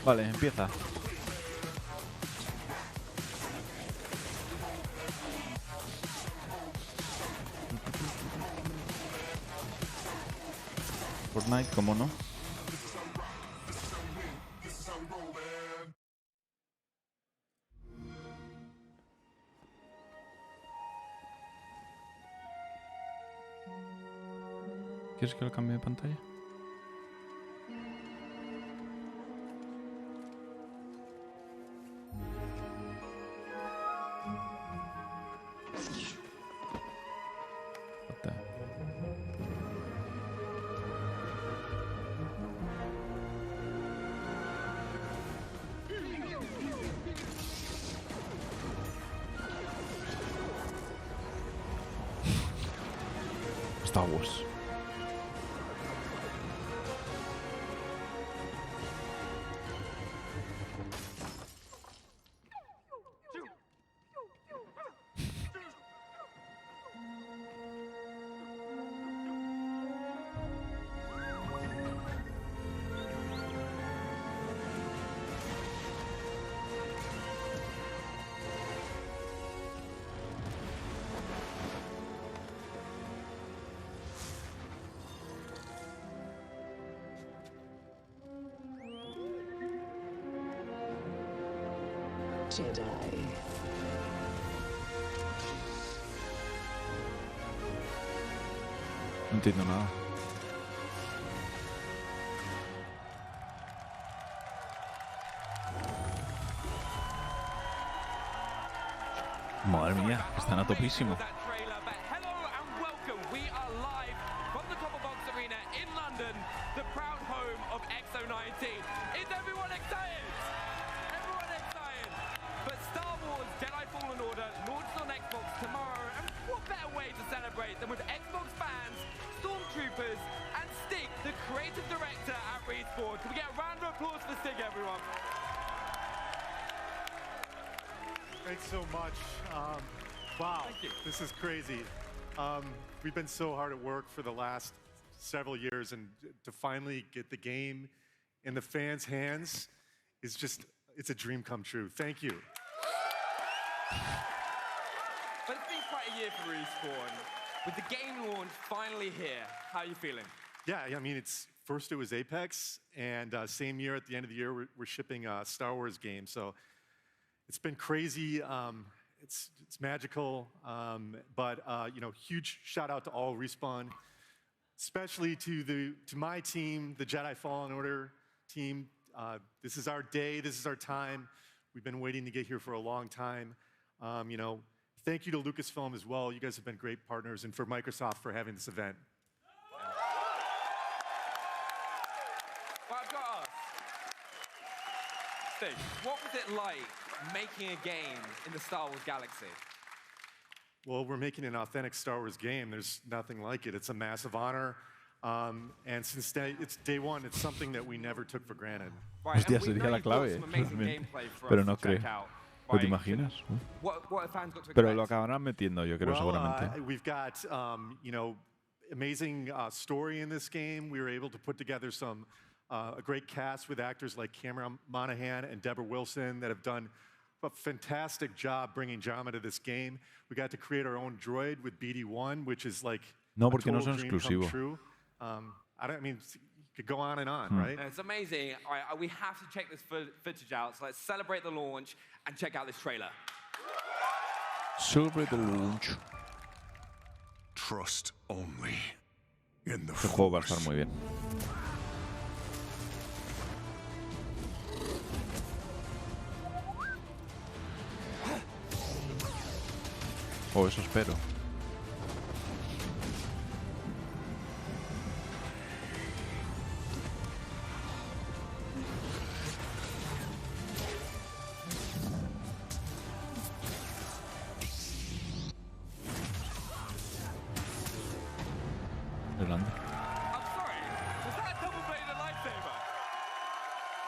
Vale, empieza. Fortnite, ¿cómo no? ¿Quieres que lo cambie de pantalla? Star Wars. Jedi. No entiendo nada. Madre mía, están a topísimo. But Star Wars Jedi Fallen Order launches on Xbox tomorrow, and what better way to celebrate than with Xbox fans, stormtroopers, and Stig, the creative director at Respawn. Can we get a round of applause for Stig, everyone? Thanks so much. Wow, this is crazy. We've been so hard at work for the last several years, and to finally get the game in the fans' hands is just, it's a dream come true. Thank you. But it's been quite a year for Respawn. With the game launch finally here, how are you feeling? Yeah, I mean, first it was Apex, and same year at the end of the year, we're shipping a Star Wars game. So it's been crazy. It's magical. But you know, huge shout out to all Respawn, especially to my team, the Jedi Fallen Order team. This is our day. This is our time. We've been waiting to get here for a long time. You know, thank you to Lucasfilm as well. You guys have been great partners, and for Microsoft for having this event. Well, I've got to ask, Stig, what was it like making a game in the Star Wars galaxy? Well, we're making an authentic Star Wars game. There's nothing like it. It's a massive honor. And since it's day one, it's something that we never took for granted. Right, Hostia, and we se know dije la you've got clave. some amazing gameplay for Pero us no to check creo. out. ¿No te Right, imaginas? What have fans got to Pero expect? lo acabarán metiendo, yo creo, Well, seguramente. we've got, you know, amazing story in this game. We were able to put together a great cast with actors like Cameron Monaghan and Deborah Wilson that have done a fantastic job bringing drama to this game. We got to create our own droid with BD1, which is like No, a porque no total son dream come exclusivo. true. I mean, you could go on and on, right? It's amazing. All right, we have to check this footage out. So let's celebrate the launch and check out this trailer. Celebrate the launch. Trust only in the Este juego va a estar Force. muy bien. Oh, eso espero. Grande. I'm sorry, was that a double-bladed lightsaber?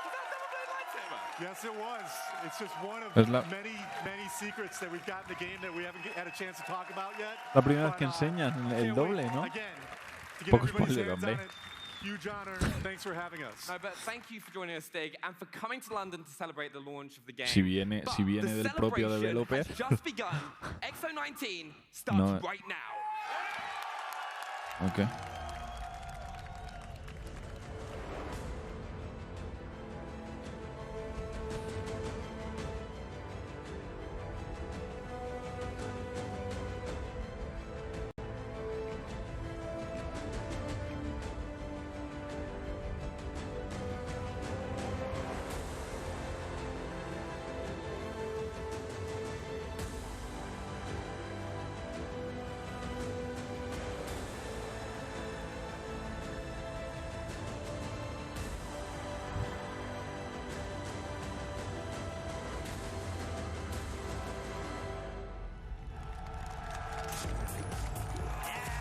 Was that a double-bladed lightsaber? Yes, it was. It's just one of Es la- many secrets that we've got in the game that we haven't had a chance to talk about yet. La primera vez But, que enseñan el can't doble, wait, ¿no? Again, to get Poco everybody's spoiler, hands on hombre. it. Huge honor. Thanks for having us. No, but thank you for joining us, Stig, and for coming to London to celebrate the launch of the game. Si viene The del propio celebration developer. has just begun. XO19 starts No. right now. Ok.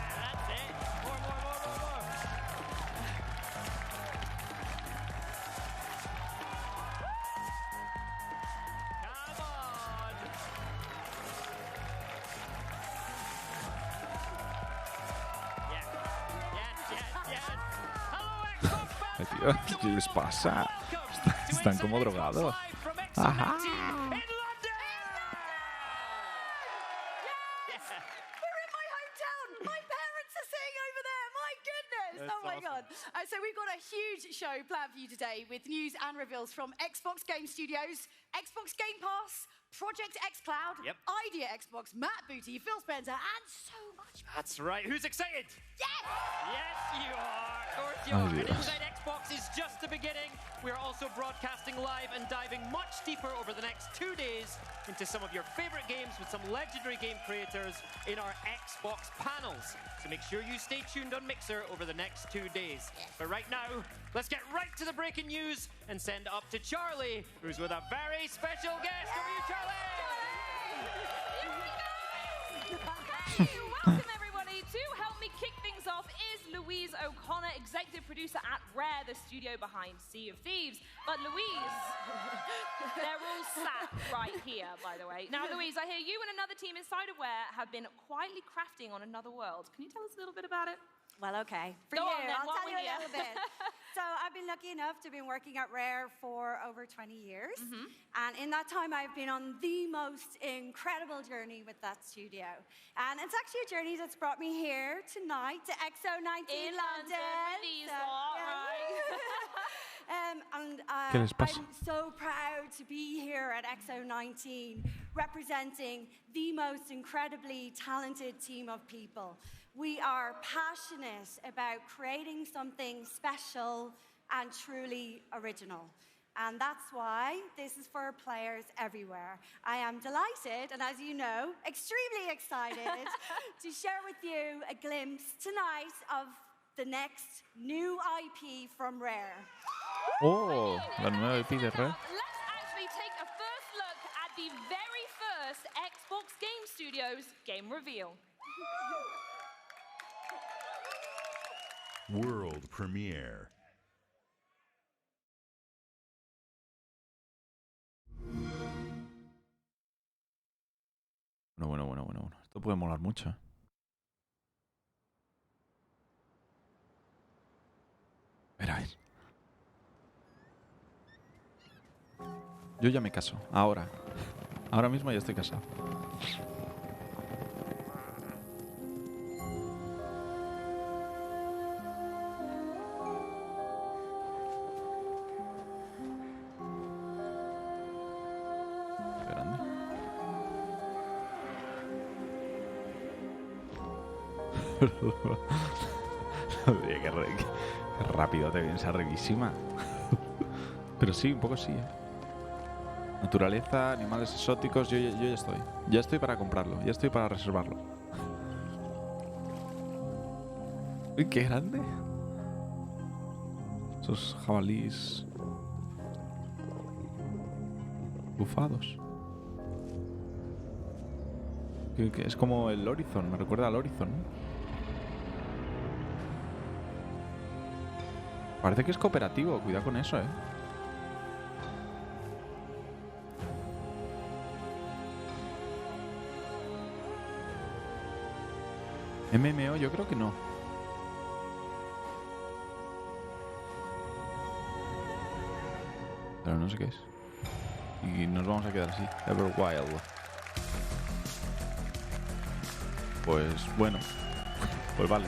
That's it. More. Come on. Yes. Hello, Xbox fans. Tío, ¿qué les pasa? Están como drogados. Ajá. We're in my hometown. My parents are sitting over there. My goodness. That's oh my awesome. God. So we've got a huge show planned for you today with news and reveals from Xbox Game Studios, Xbox Game Pass, Project xCloud, Yep. Idea Xbox, Matt Booty, Phil Spencer, and so much more. That's right. Who's excited? Yes! Yes, you are. Of course you Oh, are. And yes. Inside Xbox is just the beginning. We're also broadcasting live and diving much deeper over the next 2 days into some of your favorite games with some legendary game creators in our Xbox panels. So make sure you stay tuned on Mixer over the next 2 days. But right now, let's get right to the breaking news and send up to Charlie, who's with a very special guest. Over you, Charlie! Hey, welcome everybody. To help me kick things off is Louise O'Connor, executive producer at Rare, the studio behind Sea of Thieves. But Louise, they're all sat right here, by the way. Now, Louise, I hear you and another team inside of Rare have been quietly crafting on another world. Can you tell us a little bit about it? Well, okay. For Go you, on then, I'll what tell you will a you? little bit. So I've been lucky enough to have been working at Rare for over 20 years. And in that time, I've been on the most incredible journey with that studio. And it's actually a journey that's brought me here tonight to XO19 In London. London with these lot, right? And ¿Qué les pasa? I'm so proud to be here at XO19 representing the most incredibly talented team of people. We are passionate about creating something special and truly original. And that's why this is for players everywhere. I am delighted, and as you know, extremely excited to share with you a glimpse tonight of the next new IP from Rare. Oh, la nueva IP de Rare. Let's actually take a first look at the very first Xbox Game Studios game reveal. World premiere. Bueno. Esto puede molar mucho. Verás. Yo ya me caso. Ahora. Ahora mismo ya estoy casado. Qué grande. Oye, qué rápido te vienes arribísima. Pero sí, un poco sí, ¿eh? Naturaleza, animales exóticos, yo ya estoy. Ya estoy para comprarlo, ya estoy para reservarlo. Uy, qué grande. Esos jabalís bufados. Que es como el Horizon, me recuerda al Horizon, ¿no? Parece que es cooperativo, cuidado con eso, ¿eh? MMO yo creo que no. Pero no sé qué es. Y nos vamos a quedar así. Everwild. Pues bueno. Pues vale.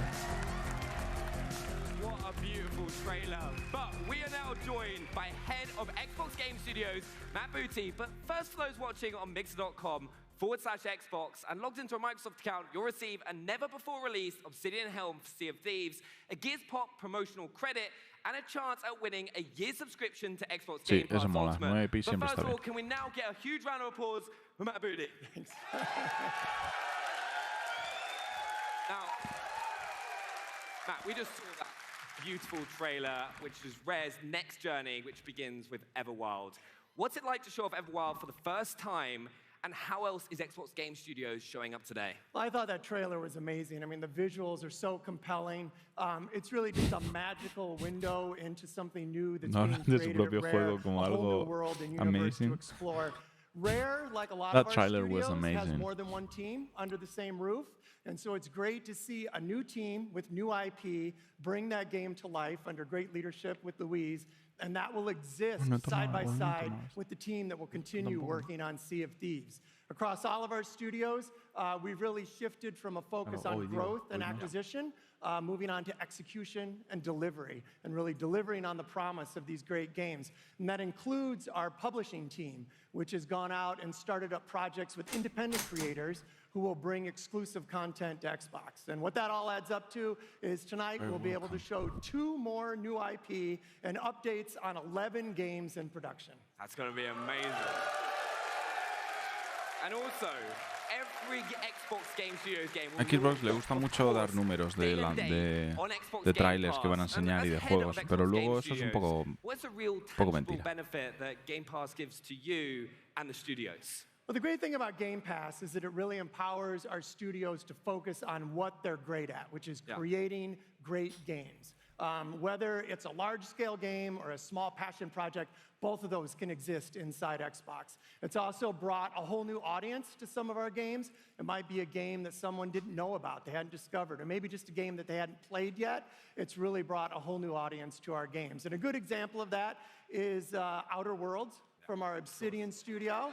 What a beautiful trailer. But we are now joined by head of Xbox Game Studios, Matt Booty. But first, for those watching on mixer.com/Xbox and logged into a Microsoft account, you'll receive a never-before-released Obsidian Helm for Sea of Thieves, a Gears Pop promotional credit, and a chance at winning a year subscription to Xbox Sí, Game Pass eso mola. Ultimate. 9 pi But siempre first está of all, bien. can we now get a huge round of applause for Matt Booty? Thanks. Now, Matt, we just saw that beautiful trailer, which is Rare's next journey, which begins with Everwild. What's it like to show off Everwild for the first time, and how else is Xbox Game Studios showing up today? Well, I thought that trailer was amazing. I mean, the visuals are so compelling. It's really just a magical window into something new that's No being hablan de su created propio at Rare, juego como a whole algo new world and universe amazing. to explore. Rare, like a lot That of our trailer was studios, has amazing. more than one team under the same roof. And so it's great to see a new team with new IP bring that game to life under great leadership with Louise. And that will exist side by side with the team that will continue working on Sea of Thieves. Across all of our studios, we've really shifted from a focus on growth and acquisition, moving on to execution and delivery, and really delivering on the promise of these great games. And that includes our publishing team, which has gone out and started up projects with independent creators who will bring exclusive content to Xbox. And what that all adds up to is tonight we'll be able to show 2 more new IP and updates on 11 games in production. That's going to be amazing. And also, every Xbox Game Studios game A Xbox le gusta mucho dar números de trailers que van a enseñar y de juegos, pero luego eso es un poco mentira. Benefit that Game Pass gives to you and the studios? Well, the great thing about Game Pass is that it really empowers our studios to focus on what they're great at, which is creating great games. Whether it's a large-scale game or a small passion project, both of those can exist inside Xbox. It's also brought a whole new audience to some of our games. It might be a game that someone didn't know about, they hadn't discovered, or maybe just a game that they hadn't played yet. It's really brought a whole new audience to our games. And a good example of that is Outer Worlds from our Obsidian studio.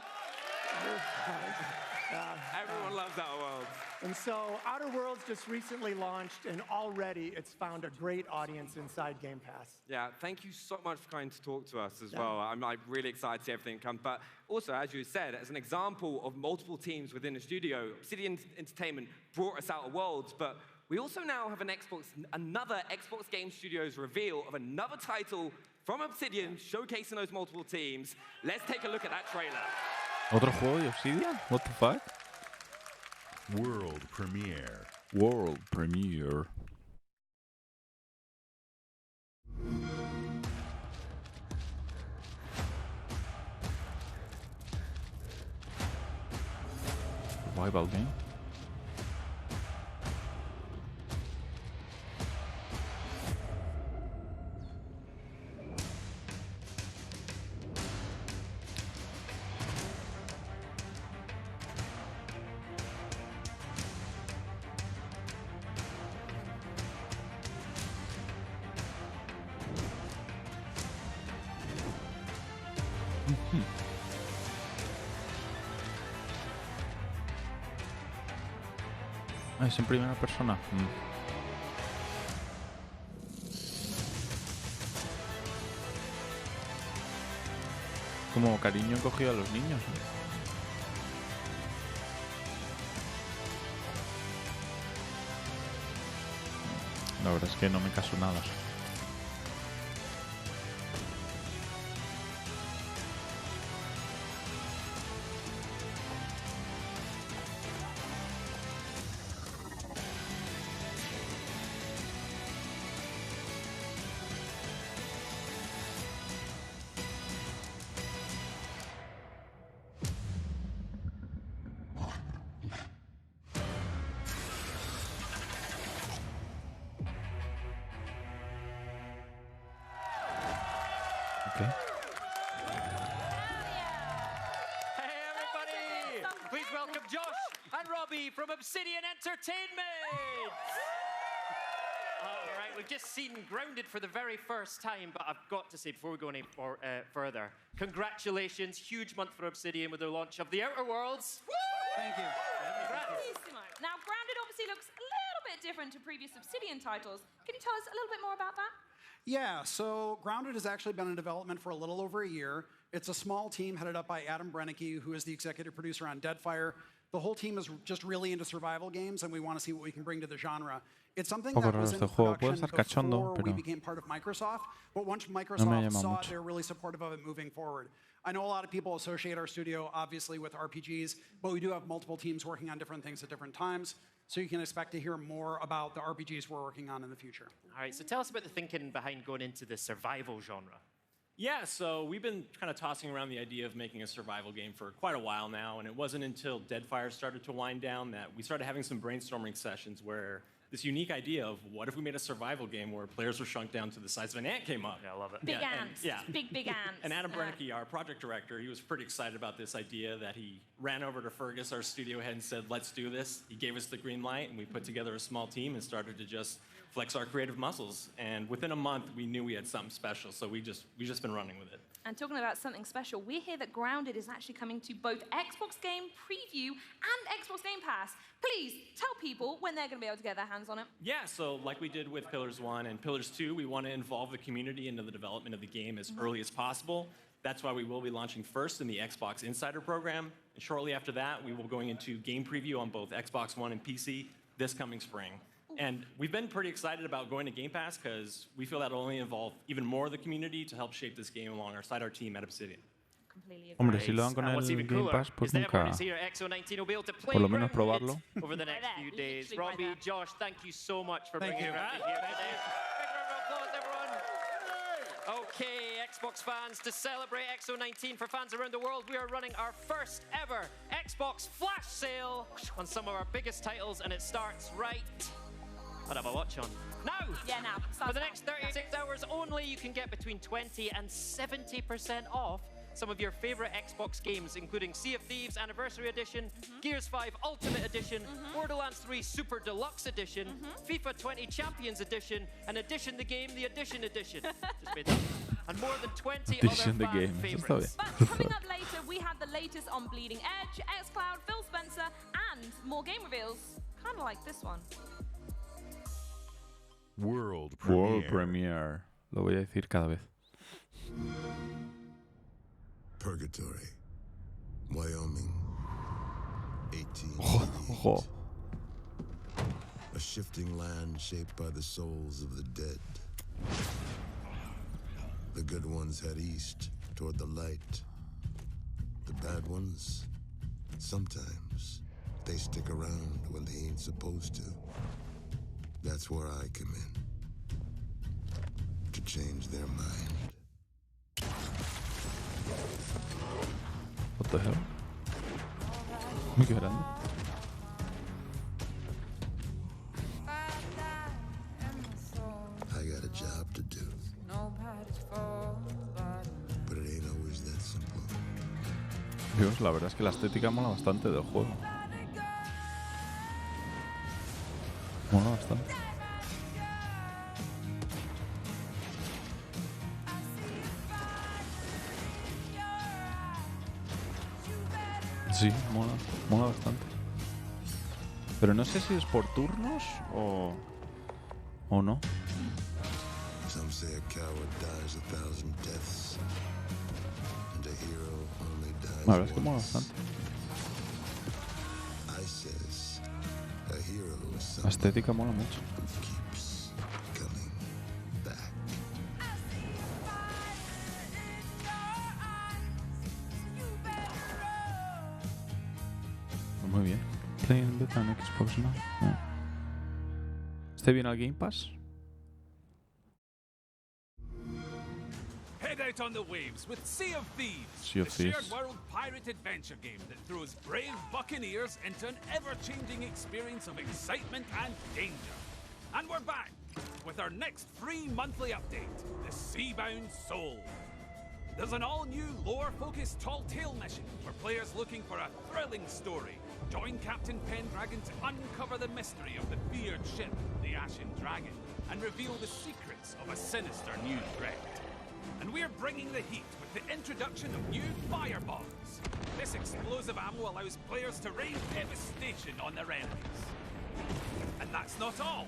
Everyone loves Outer Worlds. And so Outer Worlds just recently launched, and already it's found a great audience inside Game Pass. Yeah, thank you so much for coming to talk to us as well. I'm really excited to see everything come. But also, as you said, as an example of multiple teams within the studio, Obsidian Entertainment brought us Outer Worlds, but we also now have another Xbox Game Studios reveal of another title from Obsidian showcasing those multiple teams. Let's take a look at that trailer. ¿Otro juego de Obsidian? What the fuck? World premiere. World premiere. Survival game. ¿Es en primera persona? Como cariño cogido a los niños, ¿no? La verdad es que no me caso nada. Okay. Hey, everybody! Please welcome Josh and Robbie from Obsidian Entertainment! All right, we've just seen Grounded for the very first time, but I've got to say, before we go any further, congratulations, huge month for Obsidian with their launch of The Outer Worlds. Thank you. Now, Grounded obviously looks a little bit different to previous Obsidian titles. Can you tell us a little bit more about that? Yeah, so Grounded has actually been in development for a little over a year. It's a small team headed up by Adam Brennicke, who is the executive producer on Deadfire. The whole team is just really into survival games, and we want to see what we can bring to the genre. It's something that was in production before we became part of Microsoft, but once Microsoft saw it, they're really supportive of it moving forward. I know a lot of people associate our studio, obviously, with RPGs, but we do have multiple teams working on different things at different times, so you can expect to hear more about the RPGs we're working on in the future. All right, so tell us about the thinking behind going into the survival genre. Yeah, so we've been kind of tossing around the idea of making a survival game for quite a while now, and it wasn't until Deadfire started to wind down that we started having some brainstorming sessions where this unique idea of what if we made a survival game where players were shrunk down to the size of an ant came up. Yeah, I love it. Big ants. Yeah. Big ants. And Adam Brennicke, our project director, he was pretty excited about this idea that he ran over to Fergus, our studio head, and said, let's do this. He gave us the green light, and we put together a small team and started to just flex our creative muscles. And within a month, we knew we had something special, so we just been running with it. And talking about something special, we hear that Grounded is actually coming to both Xbox Game Preview and Xbox Game Pass. Please tell people when they're going to be able to get their hands on it. Yeah, so like we did with Pillars 1 and Pillars 2, we want to involve the community into the development of the game as early as possible. That's why we will be launching first in the Xbox Insider program. And shortly after that, we will be going into game preview on both Xbox One and PC this coming spring. And we've been pretty excited about going to Game Pass because we feel that will only involve even more of the community to help shape this game alongside our team at Obsidian. Hombre, si lo dan con el Game Pass, pues nunca. Por lo menos probarlo. Over the next few days. Robbie, Josh, thank you so much for bringing it here today. Okay, Xbox fans, to celebrate XO19 for fans around the world, we are running our first ever Xbox flash sale on some of our biggest titles, and it starts right. I'd have a watch on. Now! Yeah, now. For the next 36 hours only, you can get between 20 and 70% off some of your favorite Xbox games, including Sea of Thieves Anniversary Edition, Gears 5 Ultimate Edition, Borderlands 3 Super Deluxe Edition, FIFA 20 Champions Edition, and Edition the Game, the Edition Edition. Just made that. And more than 20 other fan favorites. But coming up later, we have the latest on Bleeding Edge, xCloud, Phil Spencer, and more game reveals, kind of like this one. World Premiere. Lo voy a decir cada vez. Purgatory, Wyoming, 1888. Ojo. A shifting land shaped by the souls of the dead. The good ones head east toward the light. The bad ones, sometimes, they stick around when they ain't supposed to. That's where I come in. To change their mind. What the hell? Muy grande. I got a job to do. But it ain't always that simple. Dios, la verdad es que la estética mola bastante del juego. Mola bastante. Sí, mola bastante. Pero no sé si es por turnos o no. Some say a coward dies 1,000 deaths, and a hero only dies La verdad es que mola once. bastante. I says a hero is La estética mola mucho. who keeps coming back. Muy bien. Playing beta en Xbox Now. No. ¿Esté bien al Game Pass? Head out on the waves with Sea of Thieves, Sea of the shared Thieves. world pirate adventure game that throws brave buccaneers into an ever-changing experience of excitement and danger. And we're back with our next free monthly update, the Seabound Soul. there's an all-new lore-focused Tall Tale mission for players looking for a thrilling story. Join Captain Pendragon to uncover the mystery of the feared ship, the Ashen Dragon, and reveal the secrets of a sinister new threat. And we're bringing the heat with the introduction of new firebombs. This explosive ammo allows players to rain devastation on their enemies. And that's not all.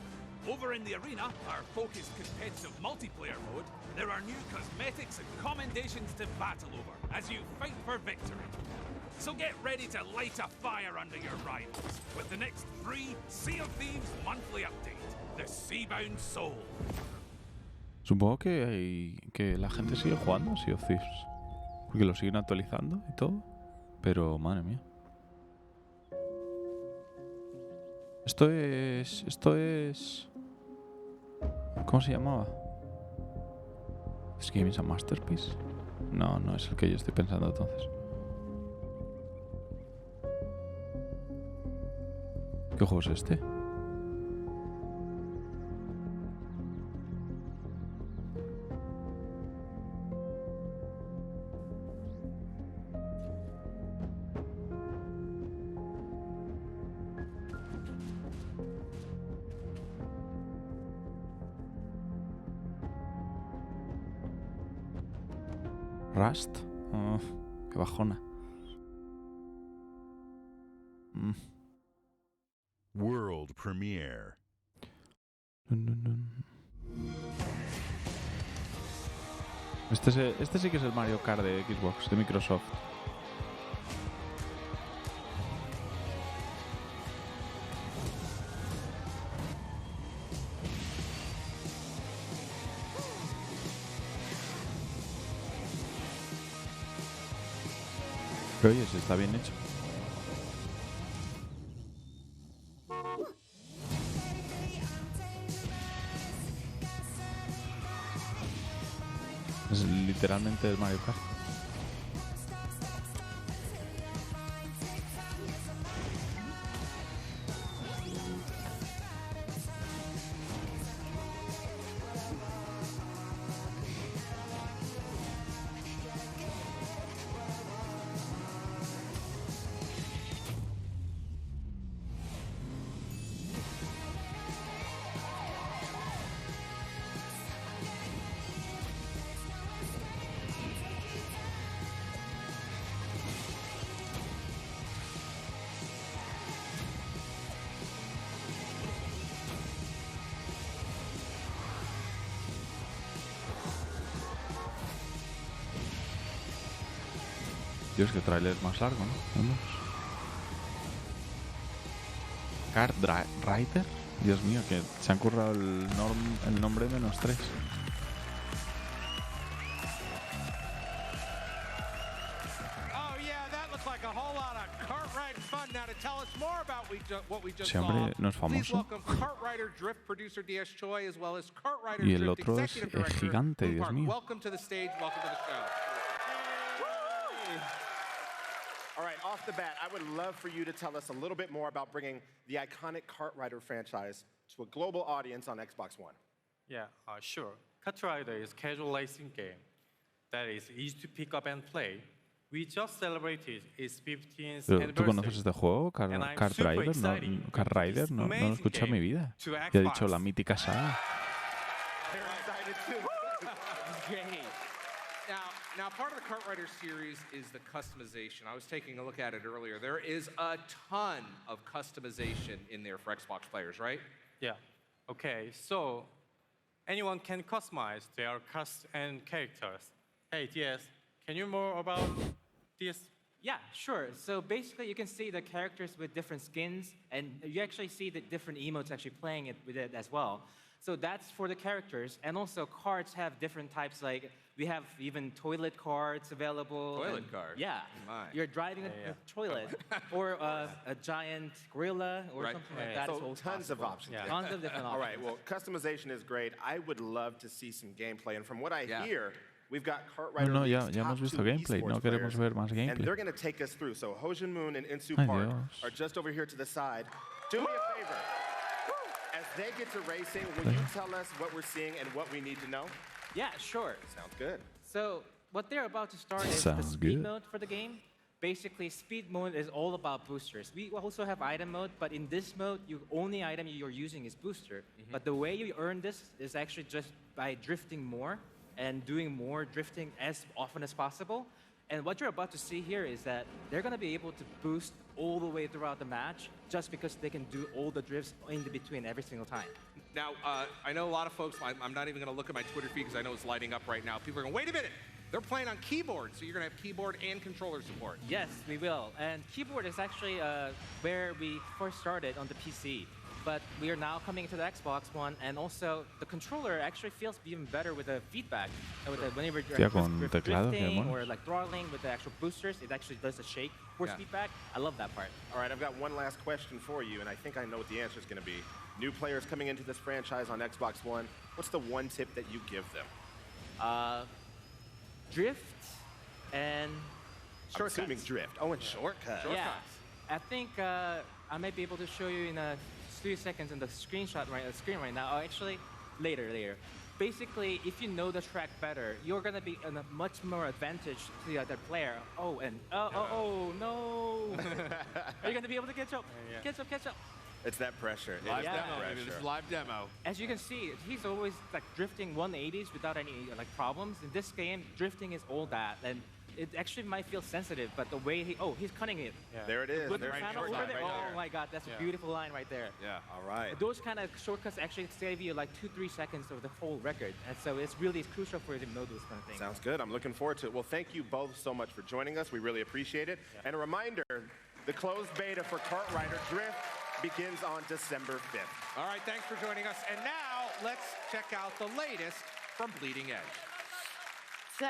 Over in the arena, our focused competitive multiplayer mode, there are new cosmetics and commendations to battle over as you fight for victory. So get ready to light a fire under your rivals with the next free Sea of Thieves monthly update, the Seabound Soul. Supongo que la gente sigue jugando a Sea of Thieves, porque lo siguen actualizando y todo, pero madre mía. Esto es... ¿Cómo se llamaba? ¿This game is a masterpiece? No, no es el que yo estoy pensando entonces. ¿Qué juego es este? Rust. Oh, qué bajona. World premiere. Este sí que es el Mario Kart de Xbox, de Microsoft. Pero oye, si está bien hecho. Es literalmente el Mario Kart. Dios, que trailer más largo, ¿no? Vamos. Kart Rider. Dios mío, que se han currado el nombre -3. Ese hombre no es famoso. Y el otro es gigante, Dios mío. All right, off the bat, I would love for you to tell us a little bit more about bringing the iconic Kart Rider franchise to a global audience on Xbox One. Yeah, sure. Kart Rider is a casual racing game that is easy to pick up and play. We just celebrated its 15th anniversary. ¿Tú conoces este juego, Kart Rider? No, Kart Rider, no lo he escuchado en mi vida. Ya he dicho la mítica saga. Now, part of the Kart Rider series is the customization. I was taking a look at it earlier. There is a ton of customization in there for Xbox players, right? Yeah. Okay, so anyone can customize their cast and characters. Hey, DS, can you more about this? Yeah, sure. So basically, you can see the characters with different skins, and you actually see the different emotes actually playing it with it as well. So that's for the characters, and also cards have different types. Like we have even toilet cards available. Toilet card. Yeah. My. You're driving a toilet, or a giant gorilla, or something like that. So tons of options. Yeah. Tons of different options. All right. Well, customization is great. I would love to see some gameplay, and from what I hear, we've got Kart Rider. No, ya hemos visto gameplay. No queremos ver más gameplay. And they're going to take us through. So Hojin Moon and Insu Park are just over here to the side. Do me a favor. As they get to racing, will you tell us what we're seeing and what we need to know? Yeah, sure. Sounds good. So what they're about to start is the Sounds speed good. mode for the game. Basically, speed mode is all about boosters. We also have item mode, but in this mode, the only item you're using is booster. But the way you earn this is actually just by drifting more and doing more drifting as often as possible. And what you're about to see here is that they're going to be able to boost all the way throughout the match just because they can do all the drifts in between every single time. Now, I know a lot of folks, I'm not even going to look at my Twitter feed because I know it's lighting up right now. People are going, wait a minute, they're playing on keyboard, so you're going to have keyboard and controller support. Yes, we will. And keyboard is actually where we first started on the PC. But we are now coming to the Xbox One, and also the controller actually feels even better with the feedback. Whenever you're drifting or like throttling with the actual boosters, it actually does a shake force feedback. I love that part. All right, I've got one last question for you, and I think I know what the answer is going to be. New players coming into this franchise on Xbox One, what's the one tip that you give them? Drift and shortcuts. I'm assuming drift. Oh, and shortcuts. Yeah, I think I might be able to show you in a few seconds in the screen right now. Oh, actually, later. Basically, if you know the track better, you're gonna be in a much more advantage to the other player. Oh, and oh no! Are you gonna be able to catch up? Catch up! It's that pressure. Live demo, maybe this is live demo. As you can see, he's always like drifting 180s without any like problems. In this game, drifting is all that, and it actually might feel sensitive, but the way he's cutting it. Yeah. There it is. With There the panel over there. Oh my God, that's a beautiful line right there. Yeah. All right. Those kind of shortcuts actually save you like 2-3 seconds of the whole record, and so it's really crucial for you to know those kind of things. Sounds good. I'm looking forward to it. Well, thank you both so much for joining us. We really appreciate it. And a reminder, the closed beta for Kart Rider Drift begins on December 5th. All right, thanks for joining us. And now, let's check out the latest from Bleeding Edge. So,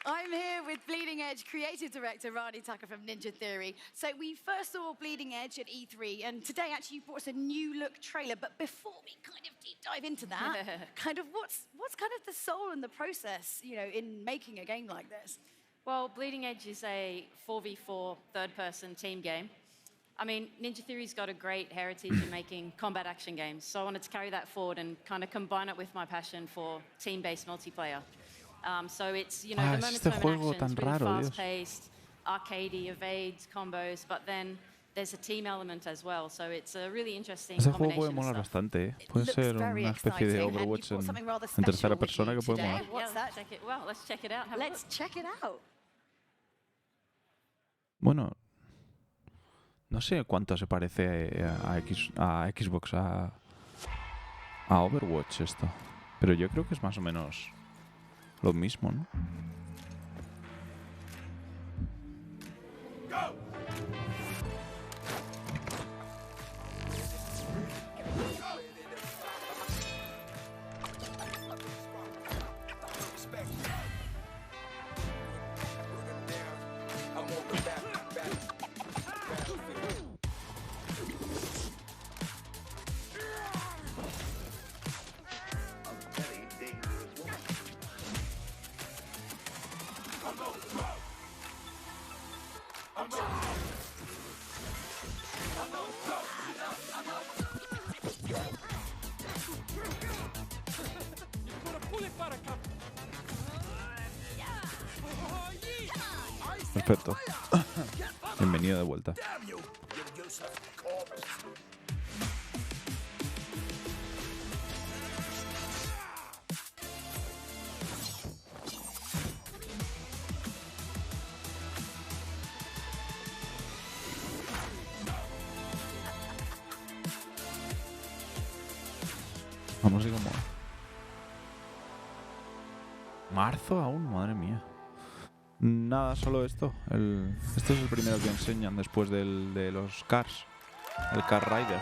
I'm here with Bleeding Edge creative director Rani Tucker from Ninja Theory. So we first saw Bleeding Edge at E3, and today actually you brought us a new look trailer. But before we kind of deep dive into that, kind of what's kind of the soul and the process, in making a game like this? Well, Bleeding Edge is a 4v4 third-person team game. I mean, Ninja Theory's got a great heritage in making combat action games, so I wanted to carry that forward and kind of combine it with my passion for team-based multiplayer. So it's, the moment-to-moment actions, really fast-paced, arcadey, evades, combos, but then there's a team element as well, so it's a really interesting Ese juego puede combination molar of stuff. bastante, ¿eh? Puede ser una especie de Overwatch en tercera persona que puede molar. What's that? Let's check it out. Let's check it out. Bueno, no sé cuánto se parece a Xbox, a Overwatch esto, pero yo creo que es más o menos lo mismo, ¿no? Perfecto. Bienvenido de vuelta. Vamos a ir como... Marzo aún, madre mía. Nada, solo esto. Esto es el primero que enseñan después de los Cars. El Car Rider.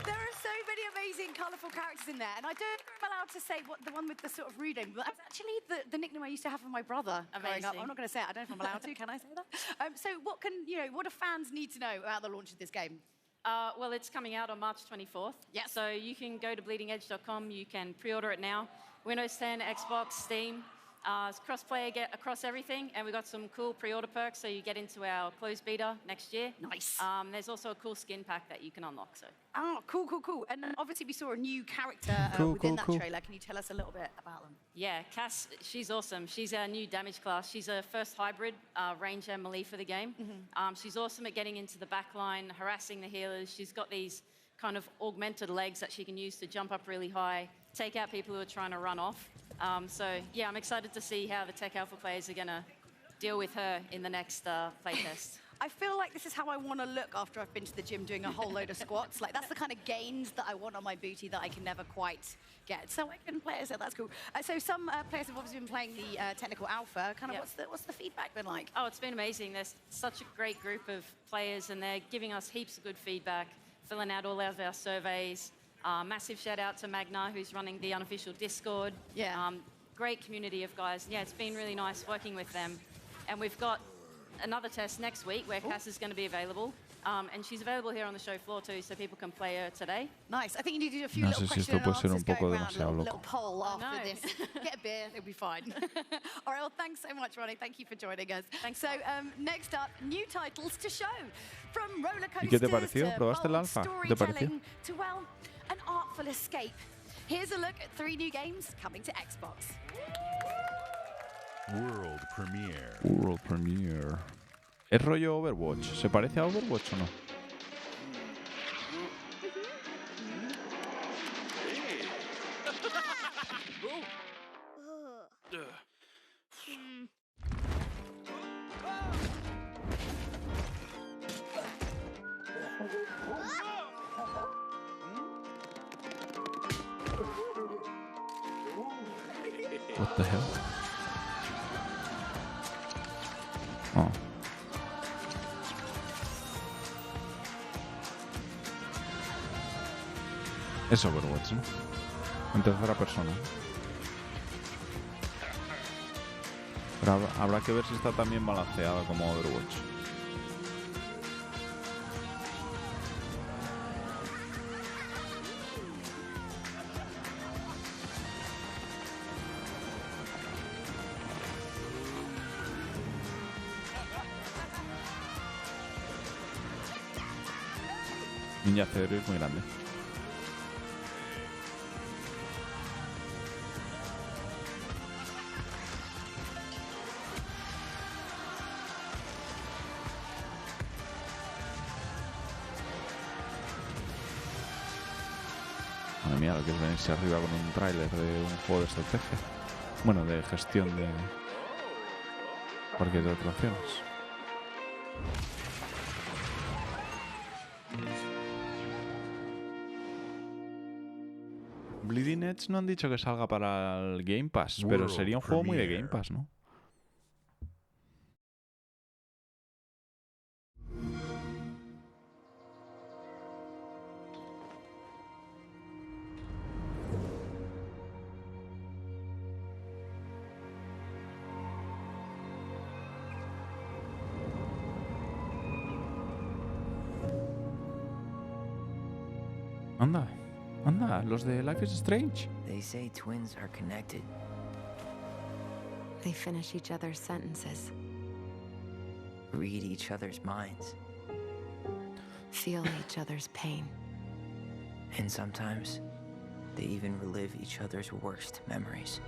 There are so many amazing, colourful characters in there, and I don't know if I'm allowed to say what the one with the sort of rude name, but that's actually the nickname I used to have for my brother growing up. I'm not going to say it. I don't know if I'm allowed to. Can I say that? So what do fans need to know about the launch of this game? Well, it's coming out on March 24th. Yeah. So you can go to bleedingedge.com. You can pre-order it now. Windows 10, Xbox, Steam. It's cross-player across everything, and we got some cool pre-order perks, so you get into our closed beta next year. Nice. There's also a cool skin pack that you can unlock. So. Oh, cool. And obviously we saw a new character within that trailer. Can you tell us a little bit about them? Yeah, Cass, she's awesome. She's our new damage class. She's a first hybrid ranger melee for the game. She's awesome at getting into the back line, harassing the healers. She's got these kind of augmented legs that she can use to jump up really high, take out people who are trying to run off. So yeah, I'm excited to see how the Tech Alpha players are going to deal with her in the next playtest. I feel like this is how I want to look after I've been to the gym doing a whole load of squats. Like, that's the kind of gains that I want on my booty that I can never quite get. So I can play it, so that's cool. So some players have obviously been playing the technical alpha. Kind of what's the feedback been like? Oh, it's been amazing. There's such a great group of players, and they're giving us heaps of good feedback, filling out all of our surveys. Massive shout out to Magna, who's running the unofficial Discord. Yeah. Great community of guys. Yeah, it's been really nice working with them. And we've got another test next week where Cass is going to be available. And she's available here on the show floor too, so people can play her today. Nice. I think you need to do a few No little sé si question esto puede and ser un answers poco going around, demasiado little loco. poll after No. this. Get a beer, it'll be fine. All right, well, thanks so much, Ronnie. Thank you for joining us. Thanks. So, next up, new titles to show. From roller ¿Y qué te coasters pareció? to ¿Probaste el bold alfa? ¿Qué te pareció? storytelling to, well, an artful escape. Here's a look at 3 new games coming to Xbox. World premiere. World Premiere. ¿Es rollo Overwatch? ¿Se parece a Overwatch o no? What the hell? Oh. Es Overwatch, ¿no? En tercera persona. Pero habrá que ver si está también balanceado como Overwatch. Ninja Theory es muy grande. Madre mía, lo que es venirse arriba con un tráiler de un juego de estrategia. Bueno, de gestión de parques de atracciones. Bleeding Edge no han dicho que salga para el Game Pass, pero sería un juego muy de Game Pass, ¿no? Anda, anda, los de Life is Strange. They say twins are connected. They finish each other's sentences. Read each other's minds. Feel each other's pain. And sometimes, they even relive each other's worst memories.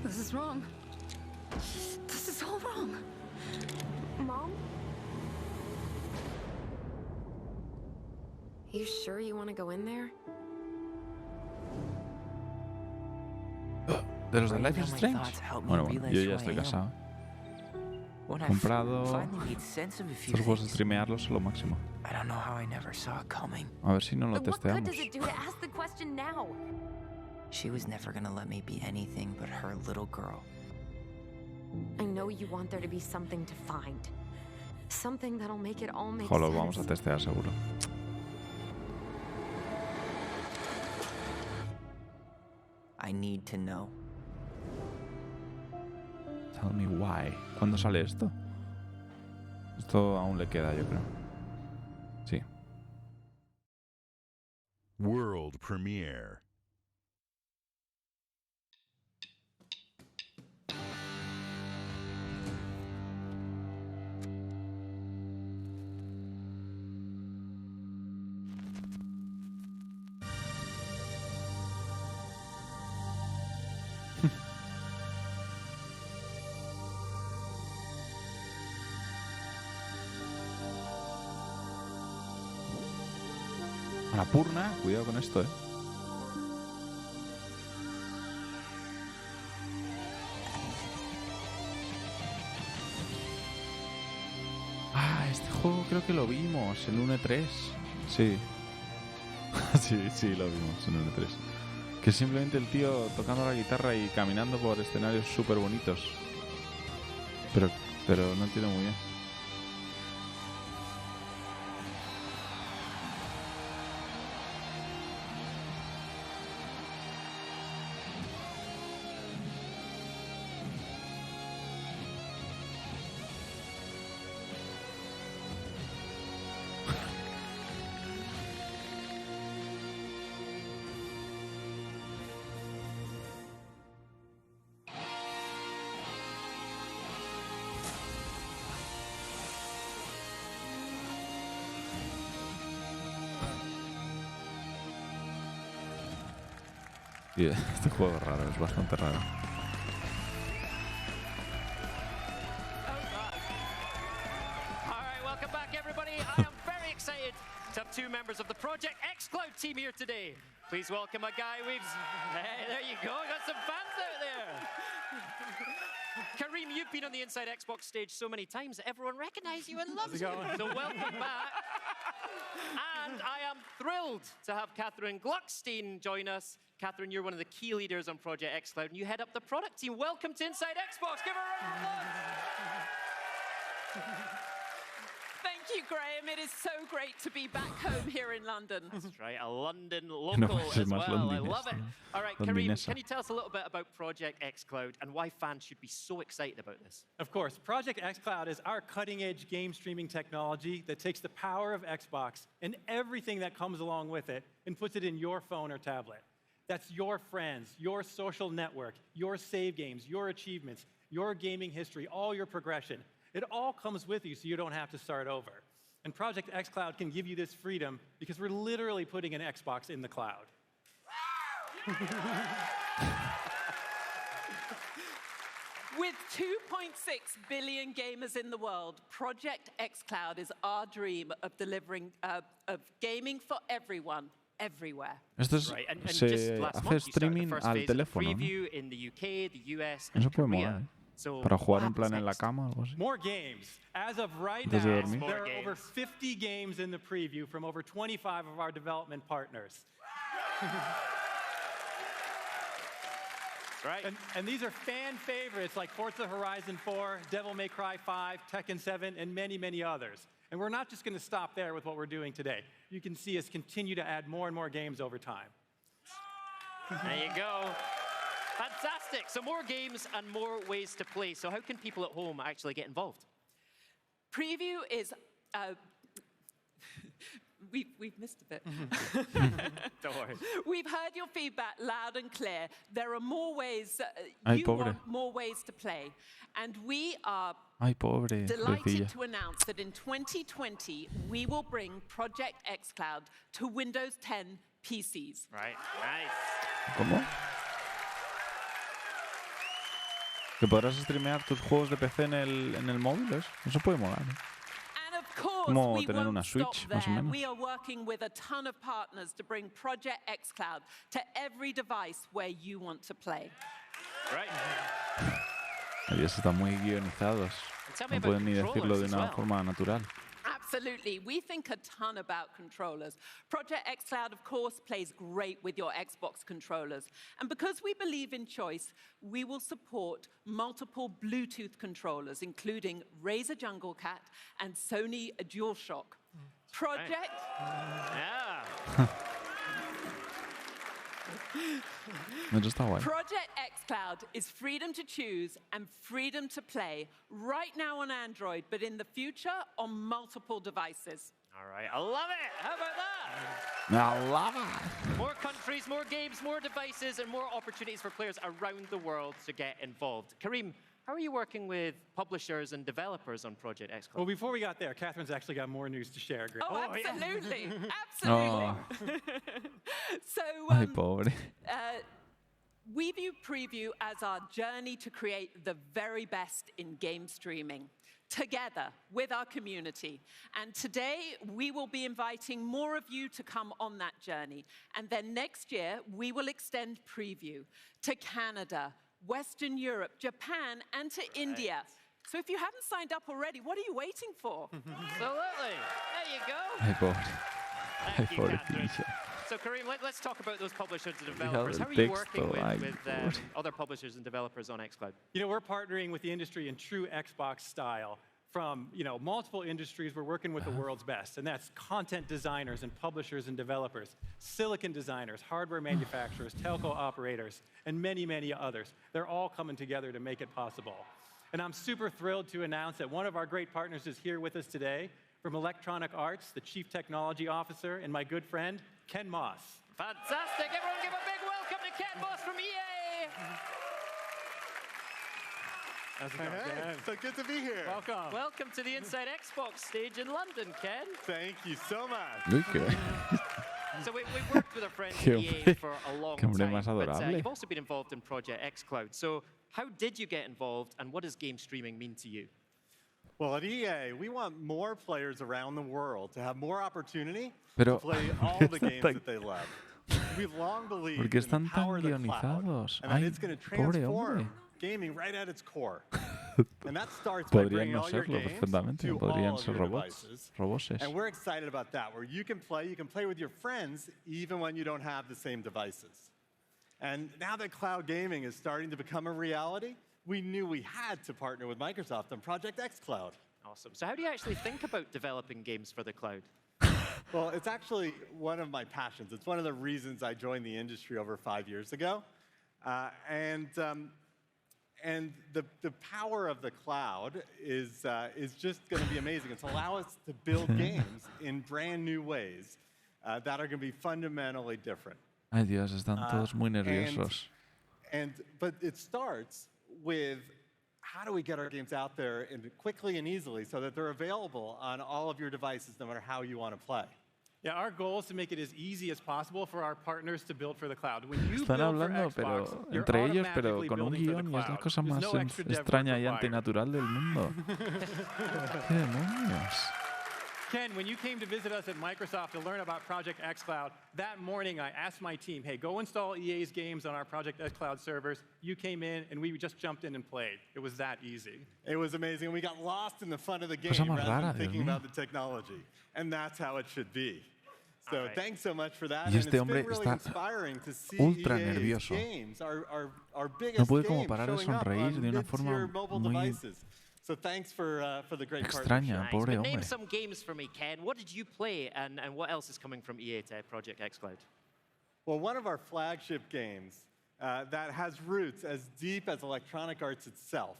This is wrong. This is all wrong. Mom? You sure you want to go in there? De los de Life is Strange. Bueno, yo ya estoy casado. Comprado. Estos juegos de streamearlos es lo máximo. A ver si no lo testeamos. She was never gonna let me be anything but her little girl. I know you want there to be something to find. Something that'll make it all make Joder, sense. vamos a testear seguro. I need to know. Tell me why. ¿Cuándo sale esto? Esto aún le queda, yo creo. Sí. World premiere. La Purna, cuidado con esto, Ah, este juego creo que lo vimos en un E3. Sí. sí, lo vimos en un E3. Que es simplemente el tío tocando la guitarra y caminando por escenarios súper bonitos. Pero no entiendo muy bien. Y este juego es raro, es bastante raro. Alright, welcome back everybody. I am very excited to have two members of the Project xCloud team here today. Please welcome a guy we've... Hey, there you go, got some fans out there. Kareem, you've been on the Inside Xbox stage so many times that everyone recognizes you and loves you. So welcome back. And I am thrilled to have Catherine Gluckstein join us. Catherine, you're one of the key leaders on Project xCloud, and you head up the product team. Welcome to Inside Xbox. Give her a round of applause. Thank you, Graham. It is so great to be back home here in London. That's right, a London local as well. I love it. All right, Kareem, can you tell us a little bit about Project xCloud and why fans should be so excited about this? Of course. Project xCloud is our cutting-edge game streaming technology that takes the power of Xbox and everything that comes along with it and puts it in your phone or tablet. That's your friends, your social network, your save games, your achievements, your gaming history, all your progression. It all comes with you so you don't have to start over. And Project xCloud can give you this freedom because we're literally putting an Xbox in the cloud. With 2.6 billion gamers in the world, Project xCloud is our dream of delivering of gaming for everyone. Everywhere. Esto es, right. and se just last hace month, you started the streaming first al phase of the teléfono, ¿no? preview in the UK, the US, and Eso puede Korea. molar, So para jugar what en plan happens en la next? cama o algo así. More games. As of right Antes de now, dormir. there are over 50 games in the preview from over 25 of our development partners. Right. And these are fan favorites like Forza Horizon 4, Devil May Cry 5, Tekken 7, and many, many others. And we're not just going to stop there with what we're doing today. You can see us continue to add more and more games over time. There you go. Fantastic. So more games and more ways to play. So how can people at home actually get involved? Preview is... We've missed a bit. Don't worry. We've heard your feedback loud and clear. There are more ways, Ay, you pobre. want more ways to play. And we are Ay, pobre, delighted pobrecilla. to announce that in 2020, we will bring Project xCloud to Windows 10 PCs. Right. Nice. ¿Cómo? ¿Que podrás streamear tus juegos de PC en el móvil? Eso puede molar, ¿eh? And of course, Como we tener won't una stop Switch, más o there. menos. We are working with a ton of partners to bring Project xCloud to every device where you want to play. Right. Ellos están muy guionizados. Tell me No about pueden ni decirlo controllers de as una well. forma natural. Absolutely. We think a ton about controllers. Project xCloud, of course, plays great with your Xbox controllers. And because we believe in choice, we will support multiple Bluetooth controllers, including Razer Jungle Cat and Sony DualShock. Project... Yeah. Eso está guay. Project xCloud is freedom to choose and freedom to play right now on Android, but in the future on multiple devices. All right. I love it. How about that? I love it. More countries, more games, more devices, and more opportunities for players around the world to get involved. Kareem, how are you working with publishers and developers on Project xCloud? Well, before we got there, Catherine's actually got more news to share. Greg. Oh, absolutely. Absolutely. So, Ay, pobre. we view Preview as our journey to create the very best in game streaming. together with our community. And today, we will be inviting more of you to come on that journey. And then next year, we will extend preview to Canada, Western Europe, Japan, and to India. So if you haven't signed up already, what are you waiting for? Absolutely. There you go. Ay, pobre. Ay, Thank you, Catherine. pobrecilla. So Kareem, let's talk about those publishers and Hija developers. del How are you texto, working ay, with pobre. other publishers and developers on xCloud? You know, we're partnering with the industry in true Xbox style. From multiple industries, we're working with the world's best, and that's content designers and publishers and developers, silicon designers, hardware manufacturers, telco operators, and many, many others. They're all coming together to make it possible. And I'm super thrilled to announce that one of our great partners is here with us today from Electronic Arts, the Chief Technology Officer, and my good friend, Ken Moss. Fantastic. Everyone give a big welcome to Ken Moss from EA. How's it going, Ken? So good to be here. Welcome. Welcome to the Inside Xbox stage in London, Ken. Thank you so much. Uy, qué, So we've worked with our friends Qué at EA hombre- for a long qué hombre time, más but adorable. you've also been involved in Project xCloud. So how did you get involved, and what does game streaming mean to you? Well, at EA, we want more players around the world to have more opportunity Pero, to play all ¿por the qué games están that they love. We've long believed ¿Por qué in están the power tan of the cloud, guionizados? and that Ay, it's going to pobre transform hombre. gaming right at its core. And that starts by Podrían bringing no all your serlo games perfectamente, to podrían all of ser your robots, devices. roboses. And we're excited about that, where you can play with your friends even when you don't have the same devices. And now that cloud gaming is starting to become a reality, we knew we had to partner with Microsoft on Project xCloud. Awesome. So how do you actually think about developing games for the cloud? Well, it's actually one of my passions. It's one of the reasons I joined the industry over 5 years ago. And the power of the cloud is just going to be amazing. It's allow us to build games in brand new ways that are going to be fundamentally different. Ay, Dios, están todos muy nerviosos. But it starts with how do we get our games out there quickly and easily so that they're available on all of your devices, no matter how you want to play. Yeah, our goal is to make it as easy as possible for our partners to build for the cloud. When you Están build for hablando, Xbox, pero you're entre ellos, pero automatically con un building for the guión, y es la cloud. cosa There's más no extra dev work extraña y required. antinatural del mundo. ¿Qué demonios? Ken, when you came to visit us at Microsoft to learn about Project xCloud, that morning I asked my team, hey, go install EA's games on our Project xCloud servers. You came in, and we just jumped in and played. It was that easy. It was amazing. We got lost in the fun of the game Cosa más rather rara, than thinking Dios mío. about the technology. And that's how it should be. So thanks so much for that. Y And este it's hombre been really está inspiring to see ultra EA's nervioso. games, our biggest No puede como games parar de showing up sonreír on de una forma mid-tier mobile muy devices. So thanks for the great extraña, partnership. pobre But name hombre. some games for me, Ken. What did you play, and what else is coming from EA to Project xCloud? Well, one of our flagship games that has roots as deep as Electronic Arts itself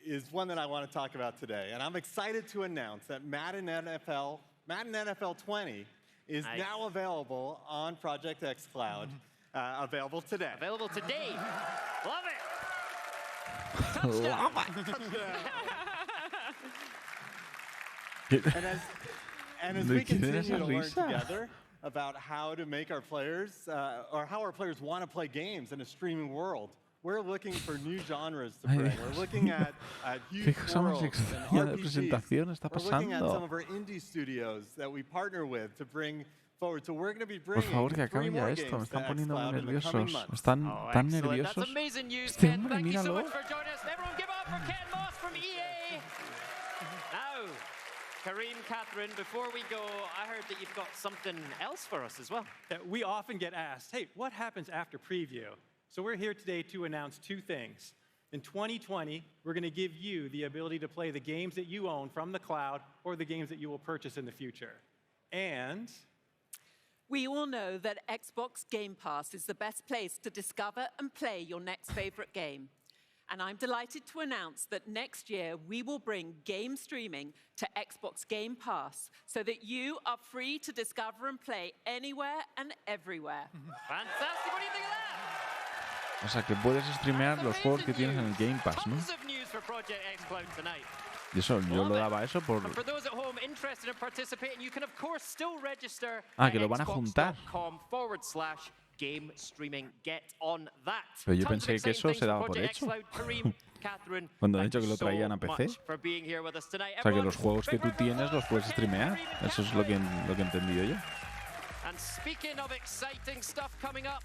is one that I want to talk about today. And I'm excited to announce that Madden NFL 20 is Nice. now available on Project xCloud, available today. Available today. Love it. Love And as ¿De we quién era continue esa to learn risa? together about how to make our players, or how our players want to play games in a streaming world, we're looking for new genres to Ay, bring. Dios We're looking mío. at ¿Qué huge cosa más worlds extraña and de RPGs. presentación está We're looking at some pasando? of our indie studios that we partner with to bring forward. So we're going to be Por bringing favor, que 3 acabe more ya esto. Me games to están poniendo muy xCloud in the coming nerviosos. months. Están tan Excellent. nerviosos. That's amazing news, Este Ken. hombre, Thank you so míralo. much for joining us. Everyone give up for Ken Moss from EA. Now, Kareem, Catherine, before we go, I heard that you've got something else for us as well. We often get asked, hey, what happens after preview? So we're here today to announce two things. In 2020, we're going to give you the ability to play the games that you own from the cloud or the games that you will purchase in the future. And We all know that Xbox Game Pass is the best place to discover and play your next favorite game. And I'm delighted to announce that next year we will bring game streaming to Xbox Game Pass so that you are free to discover and play anywhere and everywhere. Fantastic. What do you think of that? O sea, que puedes streamear los juegos que tienes en el Game Pass, ¿no? Tons of news for Project xCloud tonight. Y eso, yo lo daba eso por... And for those at home interested in participating, you can of course still register Ah, at que lo van a juntar. xbox.com/EA game streaming. Get on that. Pero yo Tons of pensé que exciting eso se things daba from por Project hecho. xCloud. Kareem, Catherine, Cuando han thank dicho que you lo so traían a PC. much for being here with us tonight. O sea, que Everyone, los juegos que big tú round of tienes los applause puedes for streamear. Kareem and Eso es lo que he entendido yo. And speaking of exciting stuff coming up,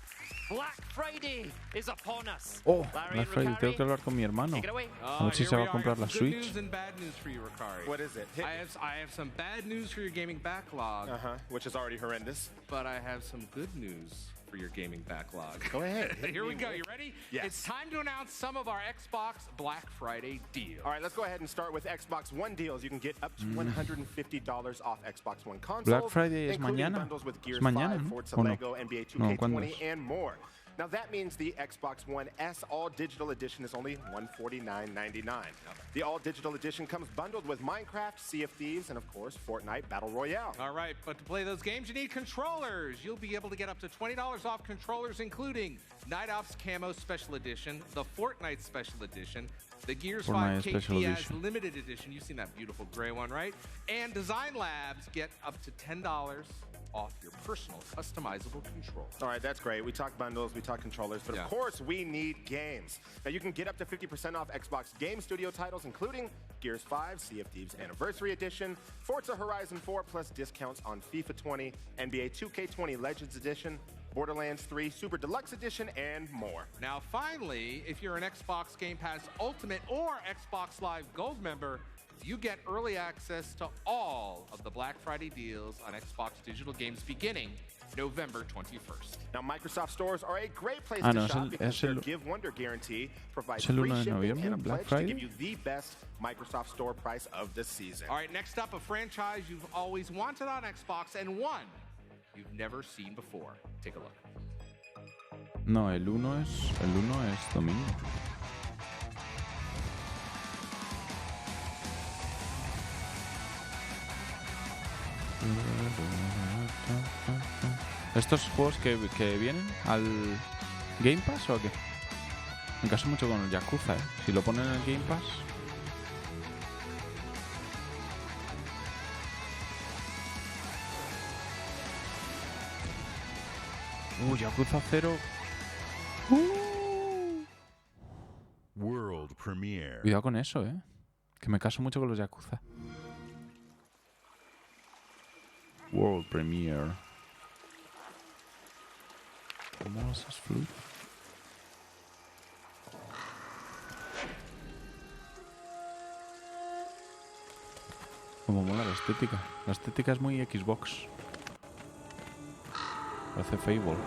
Black Friday is upon us. Oh, Larry Black and Friday. Ricari, Tengo que hablar con mi hermano. take it away. A ver si se va a comprar la Good Switch. news and bad news for you, Ricari. What is it? Hit I have some bad news for your gaming backlog. which is already horrendous. But I have some good news for your gaming backlog. Go ahead. Here we go. You ready? Yes. It's time to announce some of our Xbox Black Friday deals. All right, let's go ahead and start with Xbox One deals. You can get up to $150 off Xbox One consoles, Black Friday es including mañana. bundles with Gears Es mañana, 5, ¿no? Forza ¿O no? Lego, NBA No, ¿cuándo 2K20, es? and more. Now that means the Xbox One S All Digital Edition is only $149.99. The All Digital Edition comes bundled with Minecraft, Sea of Thieves, and of course Fortnite Battle Royale. All right, but to play those games, you need controllers. You'll be able to get up to $20 off controllers, including Night Ops Camo Special Edition, the Fortnite Special Edition, the Gears Fortnite 5 Special KPS Edition. Limited Edition. You've seen that beautiful gray one, right? And Design Labs get up to $10 off your personal customizable control. All right, that's great. We talk bundles, we talk controllers, but Yeah. of course we need games. Now you can get up to 50% off Xbox Game Studio titles, including Gears 5, Sea of Thieves Anniversary Edition, Forza Horizon 4, plus discounts on FIFA 20, NBA 2K20 Legends Edition, Borderlands 3 Super Deluxe Edition, and more. Now, finally, if you're an Xbox Game Pass Ultimate or Xbox Live Gold member, you get early access to all of the Black Friday deals on Xbox digital games beginning November 21st. Now, Microsoft stores are a great place Ah, to no, es shop el- because es their el- Give Wonder guarantee provides es el free 1 de shipping noviembre, and a Black pledge to give Friday. you the best Microsoft Store price of the season. All right, next up, a franchise you've always wanted on Xbox and one you've never seen before. Take a look. No, el 1 es domingo. ¿Estos juegos que vienen al Game Pass o a qué? Me caso mucho con el Yakuza, ¿eh? Si lo ponen en el Game Pass. Yakuza 0. World premiere. Cuidado con eso, ¿eh? Que me caso mucho con los Yakuza. World premiere. ¿Cómo es fluido? Como mola la estética. La estética es muy Xbox. Parece Fable.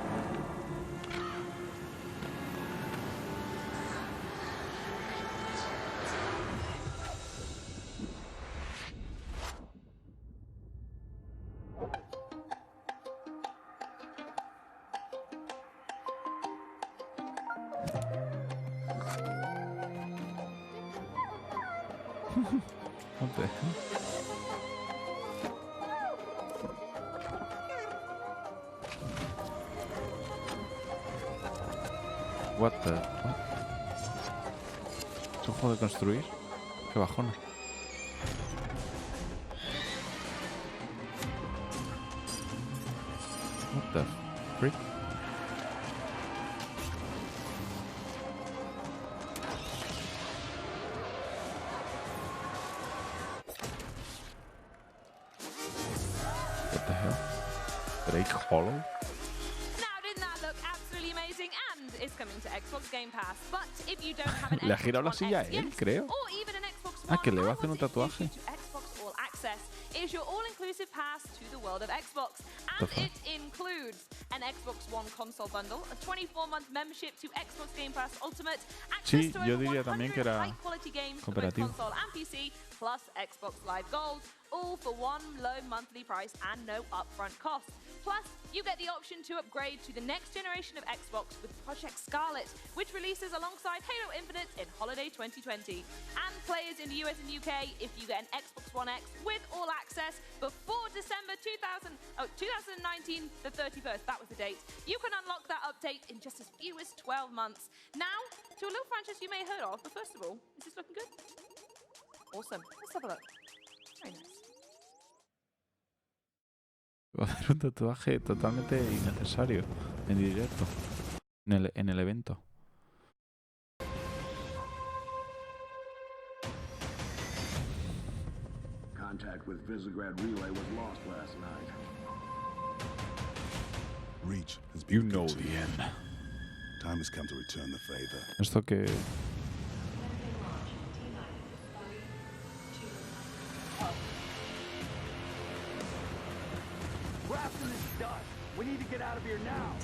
What the hell? What the... What? ¿Es un juego de construir? Qué bajona. What the frick? What the hell? Break Hollow? Now, didn't that look absolutely amazing? And it's coming to Xbox Game Pass. But if you don't have an Le ha Xbox girado la One sía a X, él, yes, creo. or even an Xbox Ah, One, que le va a I hacer un want to tatuaje. introduce you to Xbox All Access. It's your all-inclusive pass to the world of Xbox. The And fuck? it includes an Xbox One console bundle, a 24-month membership to Xbox Game Pass Ultimate, access Sí, to yo over diría también 100 que era high-quality games for both cooperativo. console and PC, plus Xbox Live Gold, all for one low monthly price and no upfront cost. Plus, you get the option to upgrade to the next generation of Xbox with Project Scarlet, which releases alongside Halo Infinite in holiday 2020. And players in the US and UK, if you get an Xbox One X with all access before December 2019, the 31st, that was the date, you can unlock that update in just as few as 12 months. Now, to a little franchise you may have heard of, but first of all, is this looking good? Awesome. Let's have a look. Very nice. Va a hacer un tatuaje totalmente innecesario. en directo. En el evento. Contact with Visegrad Relay was lost last night. Reach has You been know good to the you. end. Time has come to return the favor. Esto que... Grafton is done. We need to get out of here now.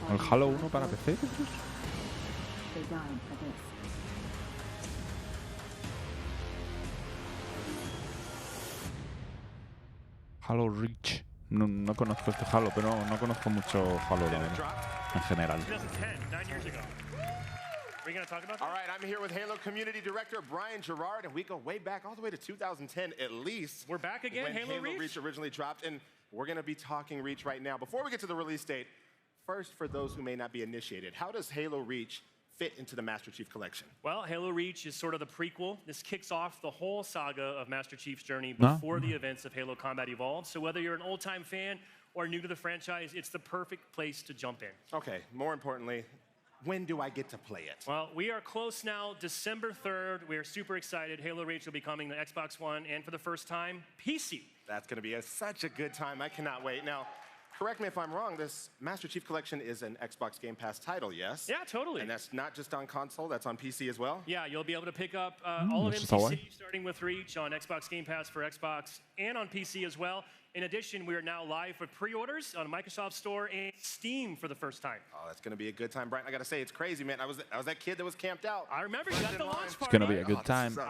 ¿El Halo 1 para PC? Halo Reach. No conozco este Halo, pero no conozco mucho Halo, la verdad, en general. 2010, 9 years ago. Are we going to talk about that? All right, I'm here with Halo Community Director Brian Gerard, and we go way back, all the way to 2010 at least. We're back again, when Halo Reach? originally dropped, and we're going to be talking Reach right now. Before we get to the release date, first, for those who may not be initiated, how does Halo Reach fit into the Master Chief Collection? Well, Halo Reach is sort of the prequel. This kicks off the whole saga of Master Chief's journey No. before the events of Halo Combat Evolved. So whether you're an old-time fan or new to the franchise, it's the perfect place to jump in. Okay, more importantly, when do I get to play it? Well, we are close now, December 3rd. We are super excited. Halo Reach will be coming to Xbox One and for the first time, PC. That's going to be such a good time. I cannot wait. Now, correct me if I'm wrong, this Master Chief Collection is an Xbox Game Pass title, yes? Yeah, totally. And that's not just on console, that's on PC as well? Yeah, you'll be able to pick up all of that's all MCC, right. starting with Reach on Xbox Game Pass for Xbox and on PC as well. In addition, we are now live with pre-orders on Microsoft Store and Steam for the first time. Oh, that's going to be a good time, Brian. I got to say, it's crazy, man. I was that kid that was camped out. I remember you at the launch party. It's gonna be a good time. So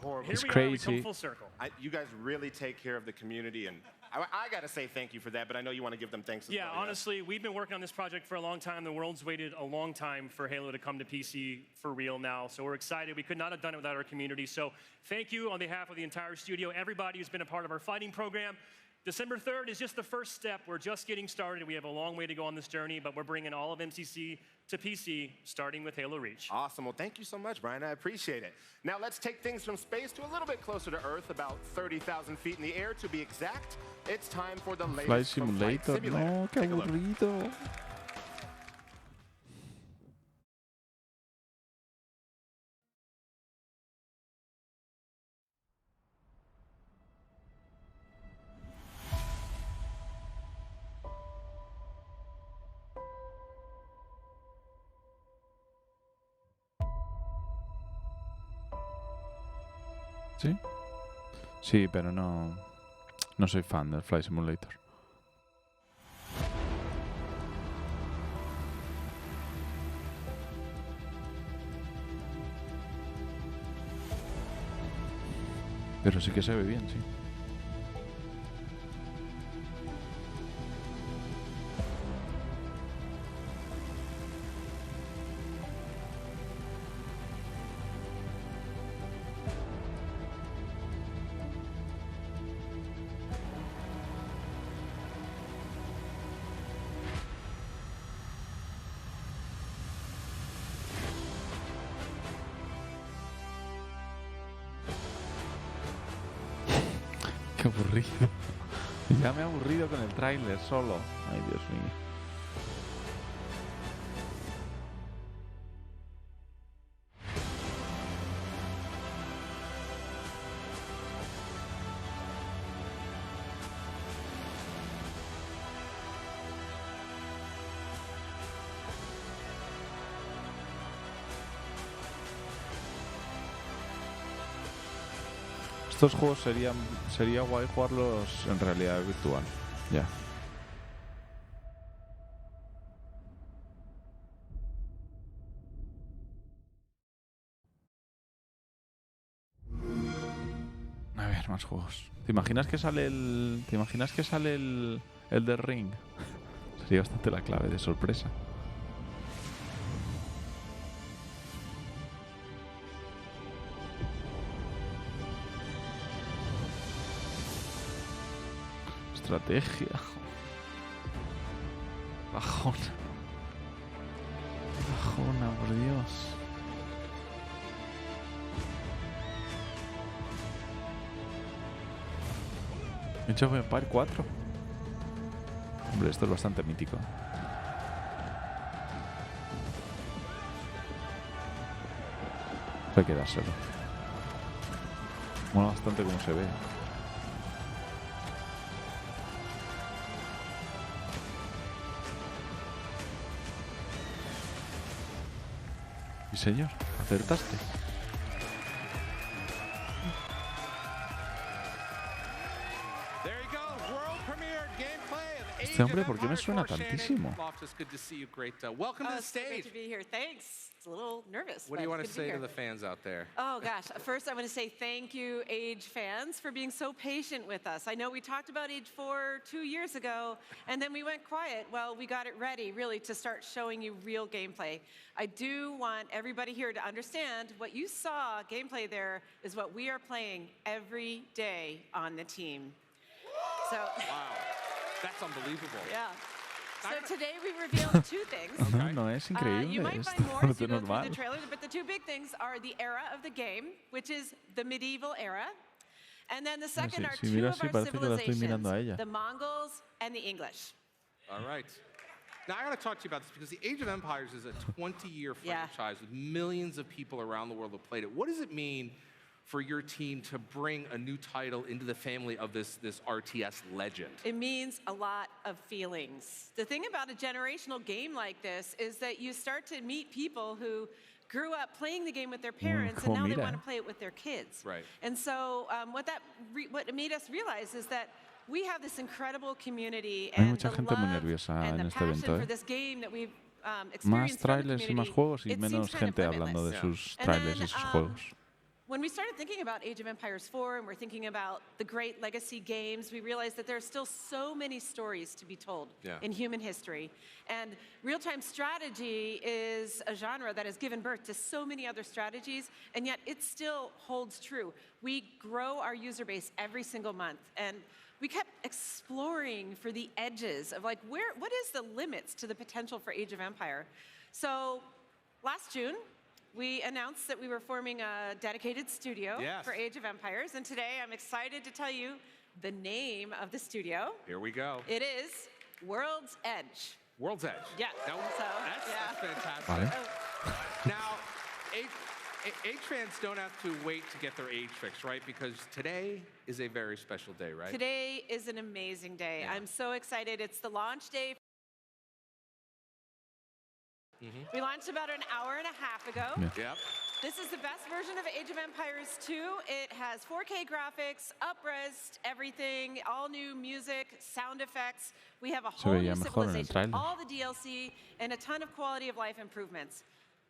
horrible. Here It's we are, we crazy. come full circle. You guys really take care of the community, and I got to say thank you for that, but I know you want to give them thanks as Yeah, well. honestly, we've been working on this project for a long time. The world's waited a long time for Halo to come to PC for real now, so we're excited. We could not have done it without our community. So thank you on behalf of the entire studio, everybody who's been a part of our fighting program. December 3rd is just the first step. We're just getting started. We have a long way to go on this journey, but we're bringing all of MCC to PC, starting with Halo Reach. Awesome. Well, thank you so much, Brian. I appreciate it. Now, let's take things from space to a little bit closer to Earth, about 30,000 feet in the air to be exact. It's time for the Flight latest from Flight Simulator. Simulator. No, qué Take a look. aburrido. ¿Sí? Sí, pero no soy fan del Flight Simulator. Pero sí que se ve bien, sí. Qué aburrido. Ya me he aburrido con el tráiler solo. Ay, Dios mío. Estos juegos sería guay jugarlos en realidad virtual. Ya. A ver, más juegos. ¿Te imaginas que sale el The Ring? Sería bastante la clave de sorpresa. estrategia. Bajona. Bajona, por Dios. Age of Empires 4. Hombre, esto es bastante mítico. Hay que dárselo. Mola bastante cómo se ve. Sí, señor. Acertaste. Este hombre, ¿por qué me suena tantísimo? Welcome to the It's so great stage. to be here. Thanks. It's a little nervous. What do you but want to it's good say be to here. the fans out there? Oh gosh, first I want to say thank you, Age fans, for being so patient with us. I know we talked about Age 4 2 years ago, and then we went quiet. Well, we got it ready, really, to start showing you real gameplay. I do want everybody here to understand what you saw gameplay there is what we are playing every day on the team. So, Wow, that's unbelievable. yeah. So today we revealed two things. No, es You increíble. might Esto find more no as es you go through normal. the trailer, but the two big things are the era of the game, which is the medieval era, and then the second are si two miro of así, our parece que la estoy mirando a ella. civilizations, the Mongols and the English. All right. Now, I got to talk to you about this because the Age of Empires is a 20-year Yeah. franchise with millions of people around the world who played it. What does it mean for your team to bring a new title into the family of this RTS legend? It means a lot of feelings. The thing about a generational game like this is that you start to meet people who grew up playing the game with their parents, and now they want to play it with their kids. Right. And so what it made us realize is that we have this incredible community Hay and mucha the gente muy love nerviosa and en the este passion evento, for ¿eh? this game that we've Más experienced from the trailers y más community. juegos y It menos seems kind of gente hablando de limitless. sus And trailers y then, sus juegos. When we started thinking about Age of Empires 4 and we're thinking about the great legacy games, we realized that there are still so many stories to be told in human history. And real-time strategy is a genre that has given birth to so many other strategies, and yet it still holds true. We grow our user base every single month, and we kept exploring for the edges of like, what is the limits to the potential for Age of Empire? So last June, we announced that we were forming a dedicated studio for Age of Empires, and today I'm excited to tell you the name of the studio. Here we go. It is World's Edge. World's Edge. Yeah. Now, that's fantastic. Vale. Now, Age fans don't have to wait to get their age fix, right? Because today is a very special day, right? Today is an amazing day. I'm so excited. It's the launch day. We launched about an hour and a half ago. Yep. This is the best version of Age of Empires 2. It has 4K graphics, up-res everything, all new music, sound effects. We have a Se whole veía new mejor en el civilization, tráiler. all the DLC, and a ton of quality of life improvements.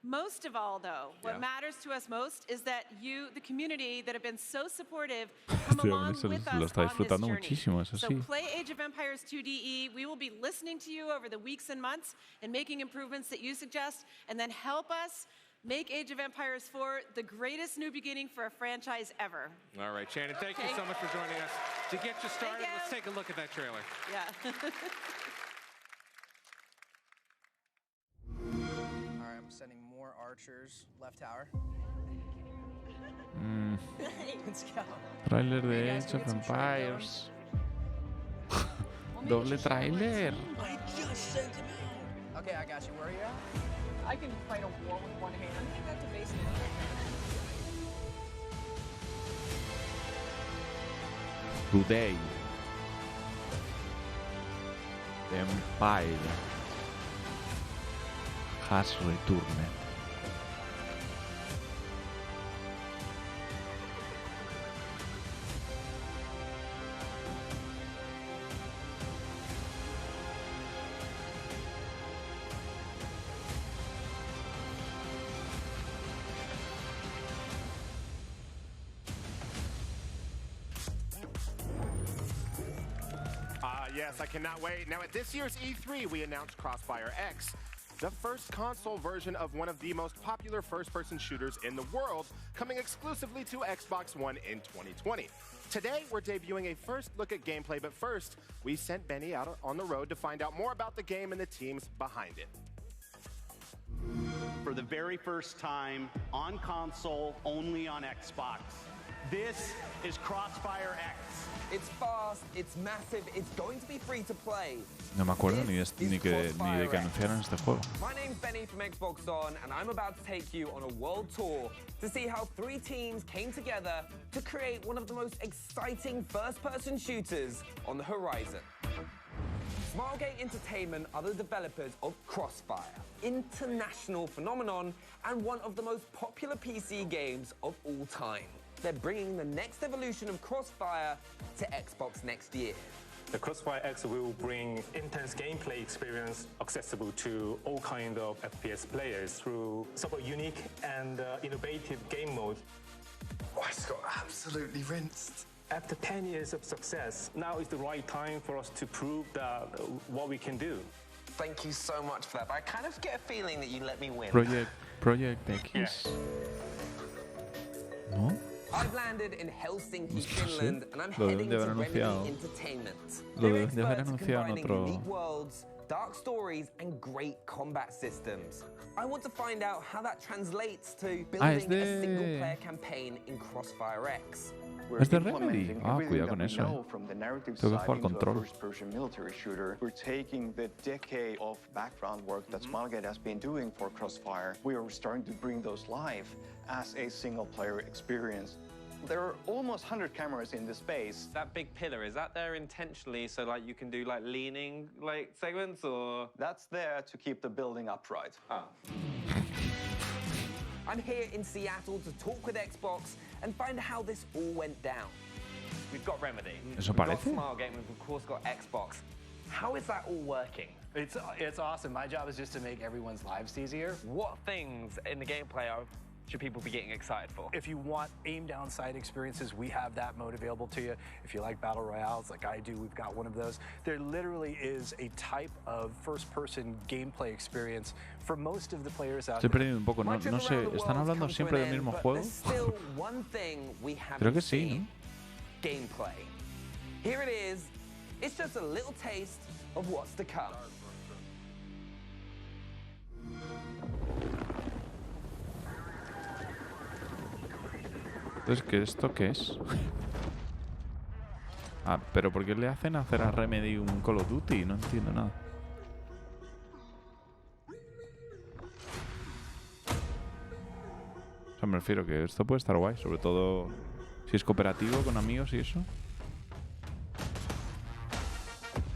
Most of all, though, what matters to us most is that you, the community that have been so supportive, come Este along hombre se with lo us está on this disfrutando journey. muchísimo, eso So sí. play Age of Empires 2DE. We will be listening to you over the weeks and months and making improvements that you suggest, and then help us make Age of Empires 4 the greatest new beginning for a franchise ever. All right, Shannon, thank you so much for joining us. To get you started, let's take a look at that trailer. Yeah. All right, I'm sending more archers left tower. Let's go. Trailer de Age of Empires. Doble trailer. I just sent him out. Okay, I got you. Where are you at? I can fight a war with one hand. I think that's a basic. Today. The Empire has returned. Yes, I cannot wait. Now, at this year's E3, we announced Crossfire X, the first console version of one of the most popular first-person shooters in the world, coming exclusively to Xbox One in 2020. Today, we're debuting a first look at gameplay, but first, we sent Benny out on the road to find out more about the game and the teams behind it. For the very first time on console, only on Xbox. This is Crossfire X. It's fast, it's massive, it's going to be free to play. No me acuerdo ni de que anunciaron este juego. My name's Benny from Xbox On, and I'm about to take you on a world tour to see how 3 teams came together to create one of the most exciting first-person shooters on the horizon. Smilegate Entertainment are the developers of Crossfire, international phenomenon and one of the most popular PC games of all time. They're bringing the next evolution of Crossfire to Xbox next year. The Crossfire X will bring intense gameplay experience accessible to all kinds of FPS players through some unique and innovative game modes. Oh, I just got absolutely rinsed. After 10 years of success, now is the right time for us to prove that what we can do. Thank you so much for that, but I kind of get a feeling that you let me win. Project X. ¿No? I've landed in Helsinki, Finland, and I'm Lo heading to deben Remedy anunciado. Entertainment. Lo They're deben haber experts at anunciado en combining otro. unique worlds, dark stories, and great combat systems. I want to find out how that translates to building a single-player campaign in Crossfire X. Es de Remedy. Ah, cuidado con eso. Tengo que jugar control. First-person military shooter. We're taking the decade of background work that Smilegate has been doing for Crossfire. We are starting to bring those live as a single-player experience. There are almost 100 cameras in this space. That big pillar, is that there intentionally so like you can do like leaning like segments or? That's there to keep the building upright. Oh. I'm here in Seattle to talk with Xbox and find out how this all went down. We've got Remedy. Eso We've got parece. Smilegate, and we've of course got Xbox. How is that all working? It's awesome. My job is just to make everyone's lives easier. What things in the gameplay should people be getting excited for? If you want aim down sight experiences, we have that mode available to you. If you like battle royales like I do, we've got one of those. There literally is a type of first-person gameplay experience for most of the players out Estoy there. perdiendo un poco. No sé. ¿Están hablando siempre del mismo juego? Still one thing we haven't Creo que sí, seen. ¿no? Gameplay. Here it is. It's just a little taste of what's to come. Entonces, ¿esto qué es? Ah, pero ¿por qué le hacen hacer a Remedy un Call of Duty? No entiendo nada. O sea, me refiero que esto puede estar guay, sobre todo si es cooperativo con amigos y eso.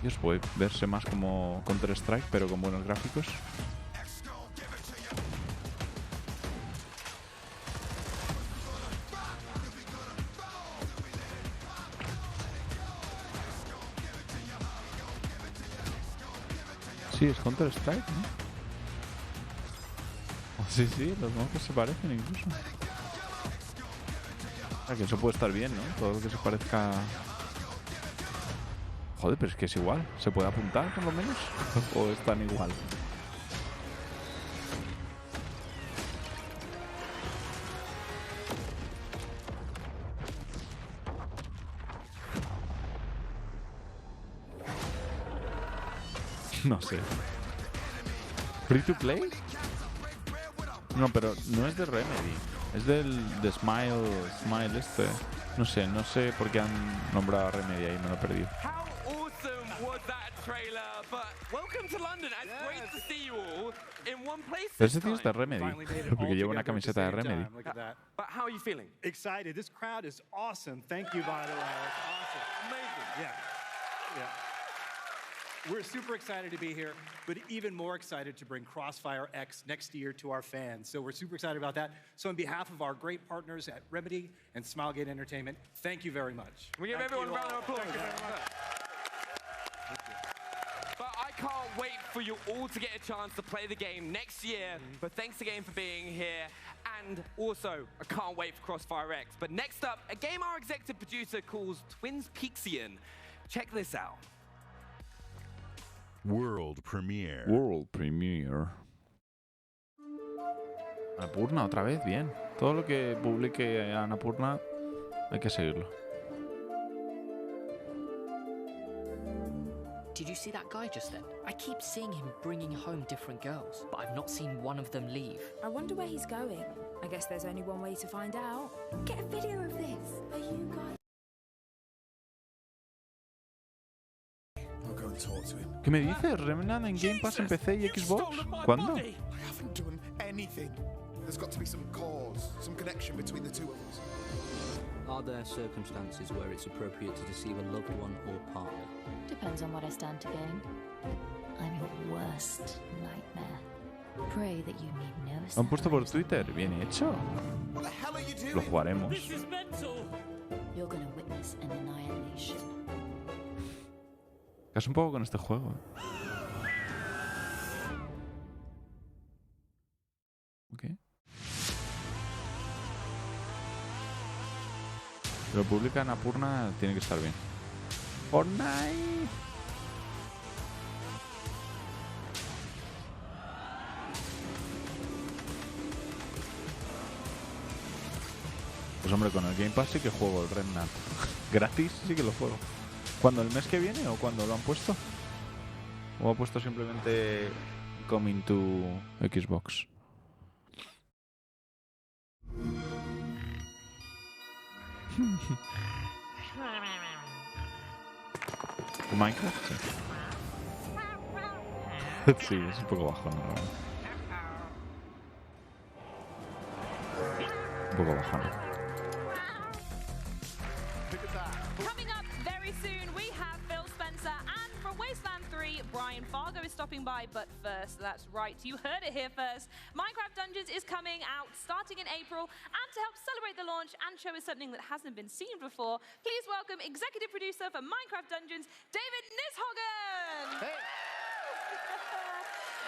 Y os puede verse más como Counter-Strike, pero con buenos gráficos. Sí, es Counter-Strike, ¿no? Sí, los monstruos se parecen incluso. O sea, que eso puede estar bien, ¿no? Todo lo que se parezca... Joder, pero es que es igual. ¿Se puede apuntar, por lo menos? ¿O están igual? No sé. ¿Free to play? No, pero no es de Remedy. Es de Smile este. No sé por qué han nombrado a Remedy ahí, me lo he perdido. How awesome was that trailer? But welcome to London. It's great to see you all in one place. Pero ese tío es de Remedy. Porque lleva una camiseta de Remedy. But how are you feeling? Excited. This crowd is awesome. Thank you, by the way. It's awesome. Amazing. Yeah. We're super excited to be here, but even more excited to bring Crossfire X next year to our fans. So we're super excited about that. So on behalf of our great partners at Remedy and Smilegate Entertainment, thank you very much. We give everyone a round of applause. Thank you very much. But I can't wait for you all to get a chance to play the game next year. But thanks again for being here. And also, I can't wait for Crossfire X. But next up, a game our executive producer calls Twins Peaksian. Check this out. World premiere. World premiere. Annapurna, otra vez, bien. Todo lo que publique Annapurna hay que seguirlo. Did you see that guy just then? I keep seeing him bringing home different girls, but I've not seen one of them leave. I wonder where he's going. I guess there's only one way to find out. Get a video of this. Are you guys... I'll go and talk to him. ¿Qué me dices? ¿Remnant en Game Pass en PC y Xbox? ¿Cuándo? I haven't done anything. There's got to be some cause, some connection between the two of us. Are there circumstances where it's appropriate to deceive a loved one or partner? Depends on what I stand to gain. I'm your worst nightmare. Pray that you need no Lo han puesto por Twitter. Bien hecho. What the hell are you doing? Lo jugaremos. This is mental. You're gonna witness an annihilation. Casi un poco con este juego. Ok. Si lo publica Annapurna, tiene que estar bien. Fortnite. Pues hombre, con el Game Pass sí que juego el Remnant. Gratis sí que lo juego. ¿Cuándo? ¿El mes que viene o cuándo lo han puesto? ¿O ha puesto simplemente Coming to Xbox? Minecraft, sí. Sí, es un poco bajón, ¿no? Un poco bajón. Coming up very soon, we have Phil Spencer, and from Wasteland 3, Brian Fargo is stopping by. But first, that's right, you heard it here first. Minecraft Dungeons is coming out starting in April, and to help celebrate the launch and show us something that hasn't been seen before, please welcome executive producer for Minecraft Dungeons, David Nishogen. Hey.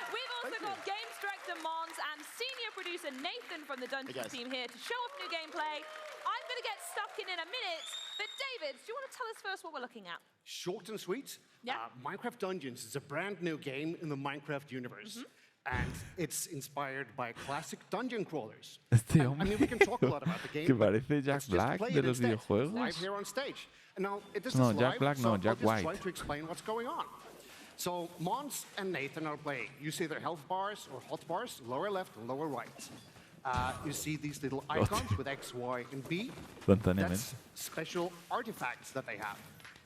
We've also got games director Mons and senior producer Nathan from the Dungeons team here to show off new gameplay. I'm going to get stuck in a minute, but David, do you want to tell us first what we're looking at? Short and sweet. Yeah. Minecraft Dungeons is a brand new game in the Minecraft universe. And it's inspired by classic dungeon crawlers. Este I hombre mean, we can talk a lot about the game. que but parece Jack let's just Black play de it los instead, videojuegos. Live here on stage. Now, it is No, live, Jack Black, no, so Jack I'll White. just try to explain what's going on. So Mons and Nathan are playing. You see their health bars or hot bars, lower left and lower right. You see these little icons with X, Y, and B. That's special artifacts that they have.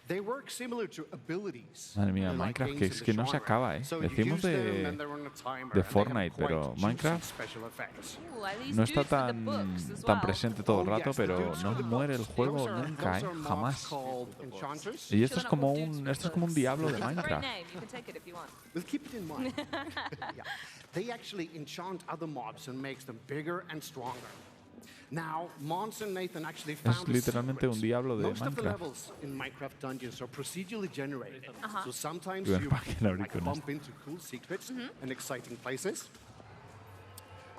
They work similar to abilities. Madre mía, They're like Minecraft, que games es in que the no se genre. acaba, ¿eh? So you Decimos use them and they're on a timer, de and they have Fortnite, quite pero juicy Minecraft special effects. Ooh, at least no dudes está with the tan, books as tan well. presente todo el rato, yes, pero dudes no with the muere el books. juego Those are nunca, ¿eh? mobs Jamás. called enchanters. Y esto es como un diablo de It's a great Minecraft. name. You can take it if you want. We'll keep it in mind. Yeah. They actually enchant other mobs and makes them bigger and stronger. Now, Mons and Nathan actually found Es literalmente un diablo de Most of the Minecraft. levels in Minecraft Dungeons are procedurally generated. So sometimes Iba a you empaquetar ahora like, con bump into cool secrets and exciting places.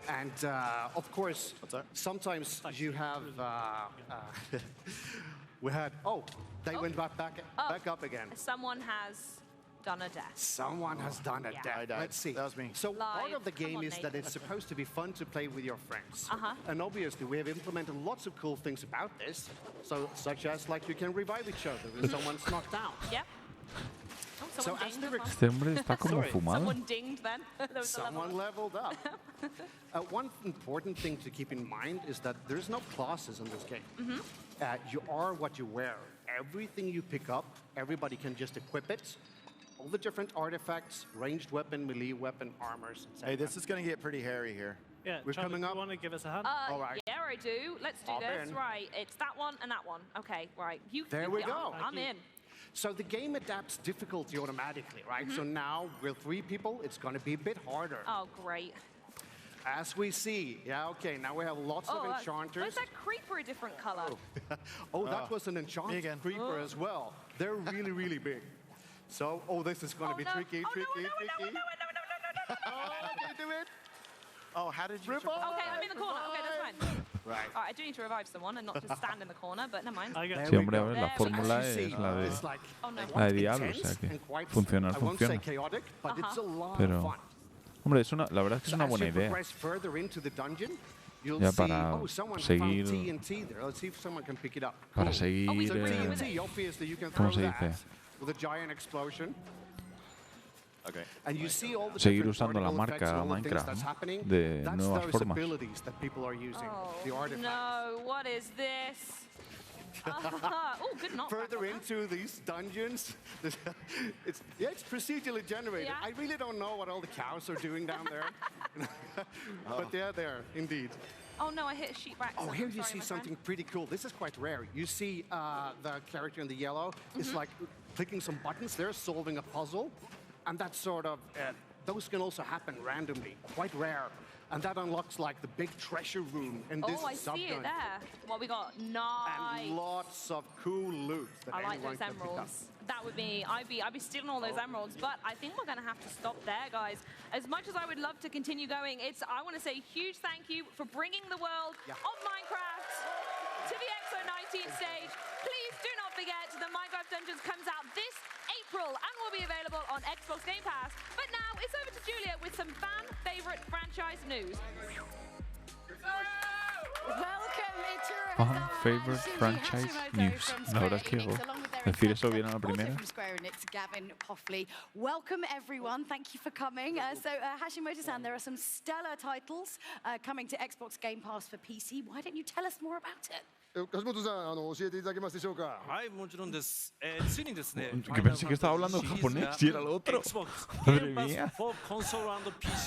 And of course, sometimes you have. We had. Oh, they went back up again. Someone has done a death. Someone has done a Yeah. death. I died. Let's see. That was me. So part Live. of the Come game on, is that Nathan. it's supposed to be fun to play with your friends. Uh-huh. And obviously we have implemented lots of cool things about this. So such as like you can revive each other when someone's knocked down. Yep. Oh, So someone as dinged the as well. Este hombre está como Sorry. fumado. Someone dinged then. There was a level Someone leveled up. One important thing to keep in mind is that there's no classes in this game. You are what you wear. Everything you pick up, everybody can just equip it. All the different artifacts, ranged weapon, melee weapon, armors, etc. Hey, this is going to get pretty hairy here. Yeah, We're Charlie, coming up. You want to give us a hand? All right. Yeah, I do. Let's do Hop this. in. Right, it's that one and that one. Okay, right. There we go. I'm in. So the game adapts difficulty automatically, right? So now with 3 people, it's going to be a bit harder. Oh, great. As we see, yeah, okay, now we have lots of Why enchanters. is that creeper a different color? Oh, that was an enchanted creeper as well. They're really, really big. So, this is going to be tricky, tricky. Oh, can you do it? Oh, how did you? Okay, I'm in the corner. Okay, that's fine. Right. All right, I do need to revive someone and not just stand in the corner, but never mind. Sí, hombre, a ver, la fórmula es la de, Oh, no. la de Diablo, o sea que funciona, I won't say funciona. chaotic, but it's a lot Pero of fun. Hombre, la verdad es que es una buena idea. Ya para seguir... Para seguir... ¿Cómo se dice? Seguir usando la marca Minecraft, ¿no? De nuevas formas. Oh, no, what is this? Oh, good knock. Further into these dungeons, it's procedurally generated. Yeah. I really don't know what all the cows are doing down there, but they're there indeed. Oh no, I hit a sheep back. Oh, here you see something pretty cool. This is quite rare. You see the character in the yellow is like clicking some buttons there, solving a puzzle, and that sort of those can also happen randomly. Quite rare. And that unlocks like the big treasure room in this I see it there. What we got? Nice. And lots of cool loot. That I like anyone those can pick up. emeralds. That would be, I'd be stealing all those emeralds, but I think we're going to have to stop there, guys. As much as I would love to continue going, I want to say a huge thank you for bringing the world of Minecraft to the XO19 stage. Please do not forget the Minecraft Dungeons comes out this April and will be available on Xbox Game Pass. But now it's over to Julia with some fan favorite franchise news. Fan favorite franchise news. La verdad es que decir eso bien a la primera. Welcome everyone. Thank you for coming. So Hashimoto-san, there are some stellar titles coming to Xbox Game Pass for PC. Why don't you tell us more about it? 橋本さん、教えていただけますでしょうか。はい、もちろんです。ついにですね、 Que pensé que estaba hablando japonés y era el otro. Madre mía.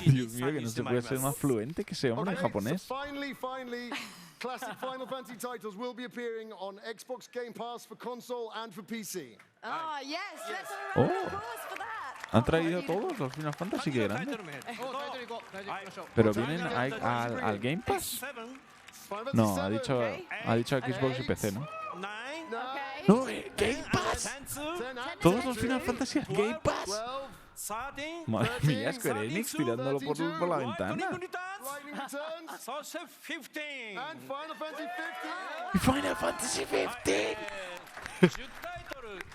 Dios mío, que no se puede ser más fluente que ese hombre en japonés. So finally, classic Final Fantasy titles will be appearing on Xbox Game Pass for console and for PC. Ah, yes, let's have a round of applause for that. Han traído todos los Final Fantasy, que grande. Pero vienen al Game Pass. No, ha dicho Xbox y PC, ¿no? No, Game Pass. Todos los Final Fantasy Game Pass. Madre mía, Square Enix tirándolo por la ventana. Y Final Fantasy 15.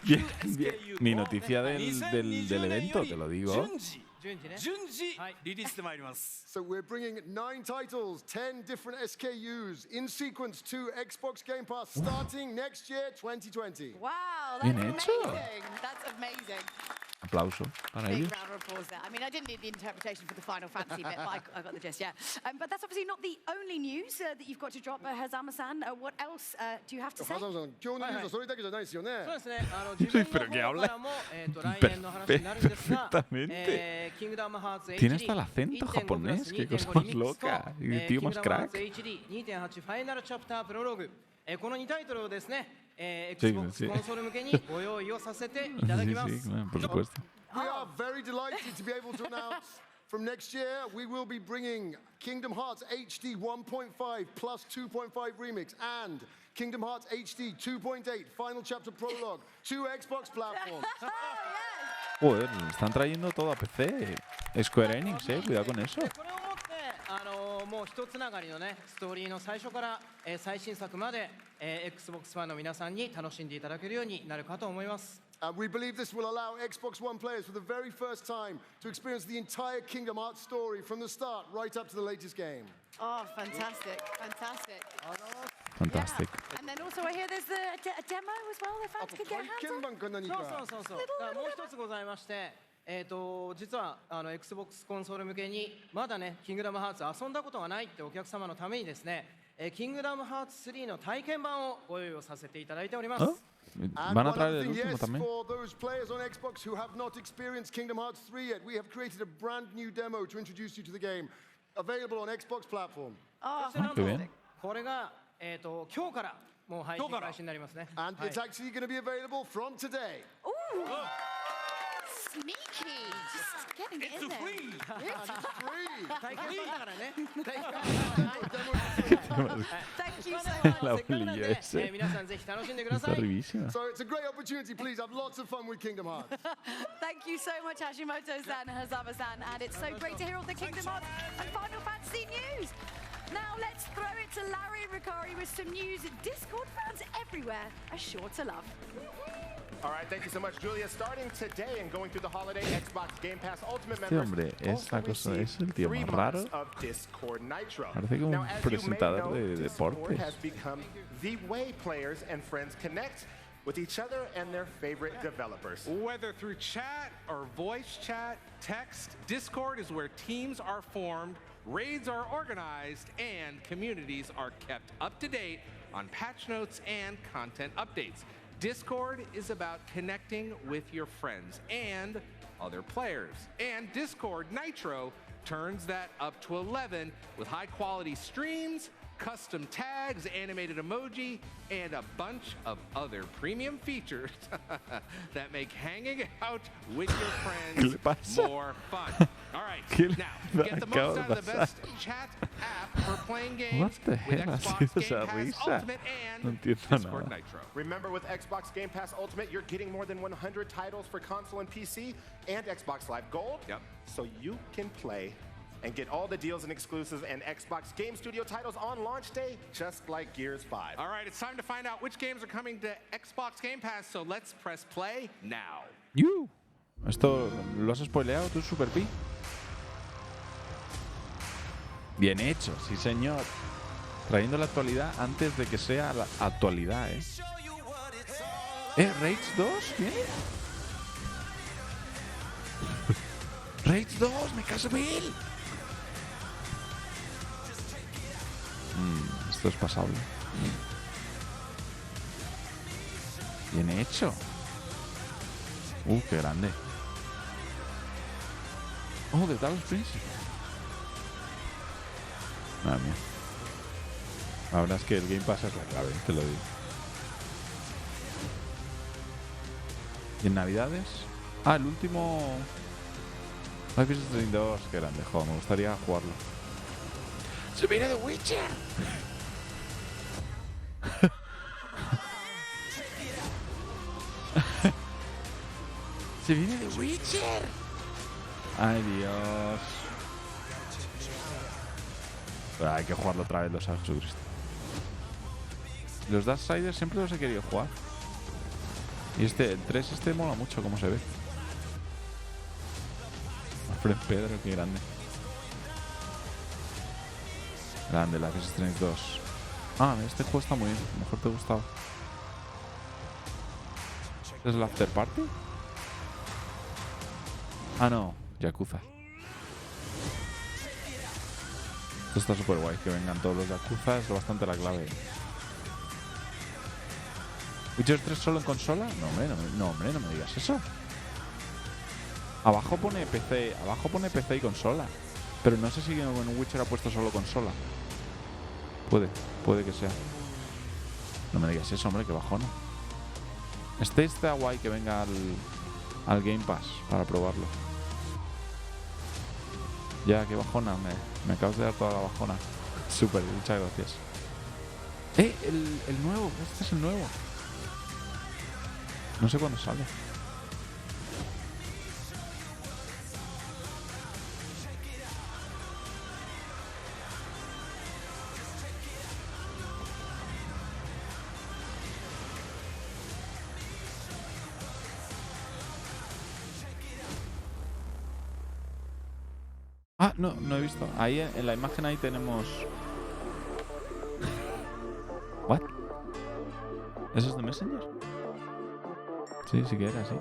Bien, bien. Mi noticia del evento, te lo digo. So we're bringing 9 titles, 10 different SKUs in sequence to Xbox Game Pass starting next year, 2020. Wow, that's Bien hecho. amazing. That's amazing. Aplauso para Big ellos. round of applause there. I mean, I didn't need the interpretation for the Final Fantasy bit, but I got the gist, yeah. But that's obviously not the only news that you've got to drop, Hazama-san. What else do you have to say? 風間さん、今日のニュースはそれだけじゃないですよね。そうですね。Pero que habla perfectamente. Tiene hasta el acento japonés, qué cosa más loca. Y el tío más crack. 2.8ファイナルチャプタープロローグ。この2タイトルをですね、Sí, Xbox sí. コンソール向けにご用意をさせていただきます。Sí, sí, claro, por supuesto. We are very delighted to be able to announce from next year we will be bringing Kingdom Hearts HD 1.5 plus 2.5 Remix and Kingdom Hearts HD 2.8 Final Chapter Prologue to Xbox platforms. Joder, están trayendo todo a PC. Square Enix, cuidado con eso. もう一つながりのねストーリーの最初から、最新作まで、Xbox ファンの皆さんに楽しんでいただけるようになるかと思います。We believe this will allow Xbox One players for the very first time to experience the entire Kingdom Hearts story from the start right up to the latest game. Oh, fantastic, fantastic. Fantastic. Yeah. And then also I hear there's a demo as well that fans can get hands on. そうもう一つございまして、実はXbox コンソール向けにまだねキングダムハーツ遊んだことがないってお客様のためにですね、キングダムハーツ3の体験版をご用意をさせていただいております。Van a traer el último también. For those players on Xbox who have not experienced Kingdom Hearts 3 yet, we have created a brand new demo to introduce you to the game, available on Xbox platform. Oh, fantastic. これが今日からもう配信開始になりますね。And it's actually going to be available from today. Ooh. Sneaky! Just getting it in there. It's free! Thank you so much. La bolilla ese. Está arribísima. So it's a great opportunity. Please have lots of fun with Kingdom Hearts. Thank you so much, Hashimoto-san and Hazama-san. And it's so great to hear all the Kingdom Hearts and Final Fantasy news. Now let's throw it to Larry Ricari with some news Discord fans everywhere are sure to love. All right, thank you so much, Julia. Starting today and going through the holiday, Xbox Game Pass Ultimate Este members hombre es la also cosa, receive es el tío 3 más raro. months of Discord Nitro. Parece como Now, un as you may presentador know, de Discord deportes. has become the way players and friends connect with each other and their favorite developers. Whether through chat or voice chat, text, Discord is where teams are formed, raids are organized, and communities are kept up to date on patch notes and content updates. Discord is about connecting with your friends and other players. And Discord Nitro turns that up to 11 with high-quality streams, custom tags, animated emoji, and a bunch of other premium features that make hanging out with your friends more fun. All right, now get the most out of the best chat app for playing games What the with hell ha Xbox sido esa Game Pass risa? Ultimate No and entiendo Discord nada. Nitro. Remember, with Xbox Game Pass Ultimate, you're getting more than 100 titles for console and PC and Xbox Live Gold. Yep. So you can play and get all the deals and exclusives and Xbox Game Studio titles on launch day, just like Gears 5. All right, it's time to find out which games are coming to Xbox Game Pass, so let's press play now. ¡Yu! Esto lo has spoileado tú, Super Pi. Bien hecho, sí señor. Trayendo la actualidad antes de que sea la actualidad, ¿eh? ¿Rage 2? ¿Viene? ¡Rage 2! ¡Me caso mil! Esto es pasable. Bien hecho. Qué grande. Oh, de Dallas Prince. Madre mía. La verdad es que el Game Pass es la clave, te lo digo. ¿Y en Navidades? Ah, el último... Life is Strange 2, qué grande, joder, me gustaría jugarlo. ¡Se viene de Witcher! ¡Se viene de Witcher! ¡Ay, Dios! Pero hay que jugarlo otra vez, los a Jesucristo. Los Darksiders siempre los he querido jugar. Y el 3 mola mucho como se ve. Alfred Pedro, qué grande. Grande, Life is Strange 2. Ah, este juego está muy bien. A lo mejor te gustaba. ¿Es el After Party? Ah, no. Yakuza. Esto está súper guay. Que vengan todos los Yakuza. Es bastante la clave. ¿Witcher 3 solo en consola? No, hombre, no me digas eso. Abajo pone PC. Abajo pone PC y consola. Pero no sé si en Witcher ha puesto solo consola. Puede que sea. No me digas eso, hombre, que bajona. Está guay que venga al Game Pass para probarlo. Ya, qué bajona. Me acabas de dar toda la bajona. Súper, muchas gracias. El nuevo. Este es el nuevo. No sé cuándo sale. Ah, no he visto. Ahí en la imagen ahí tenemos... ¿What? ¿Eso es de Messenger? Sí que era, sí.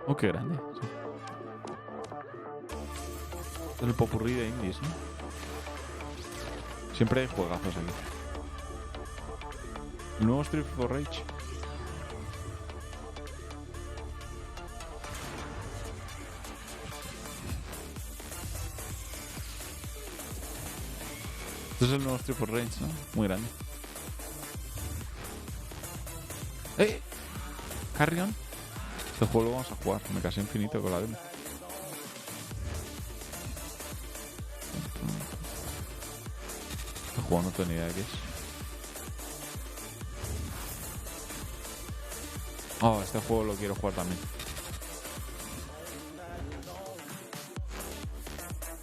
Oh, qué grande. Sí. Es el popurrí de indies, ¿no? Siempre hay juegazos aquí. El nuevo Street for Rage. Este es el nuevo Street for Rage, ¿no? Muy grande. Carrion. Este juego lo vamos a jugar. Me casé infinito con la demo. Este juego no tengo ni idea de qué es. Oh, este juego lo quiero jugar también.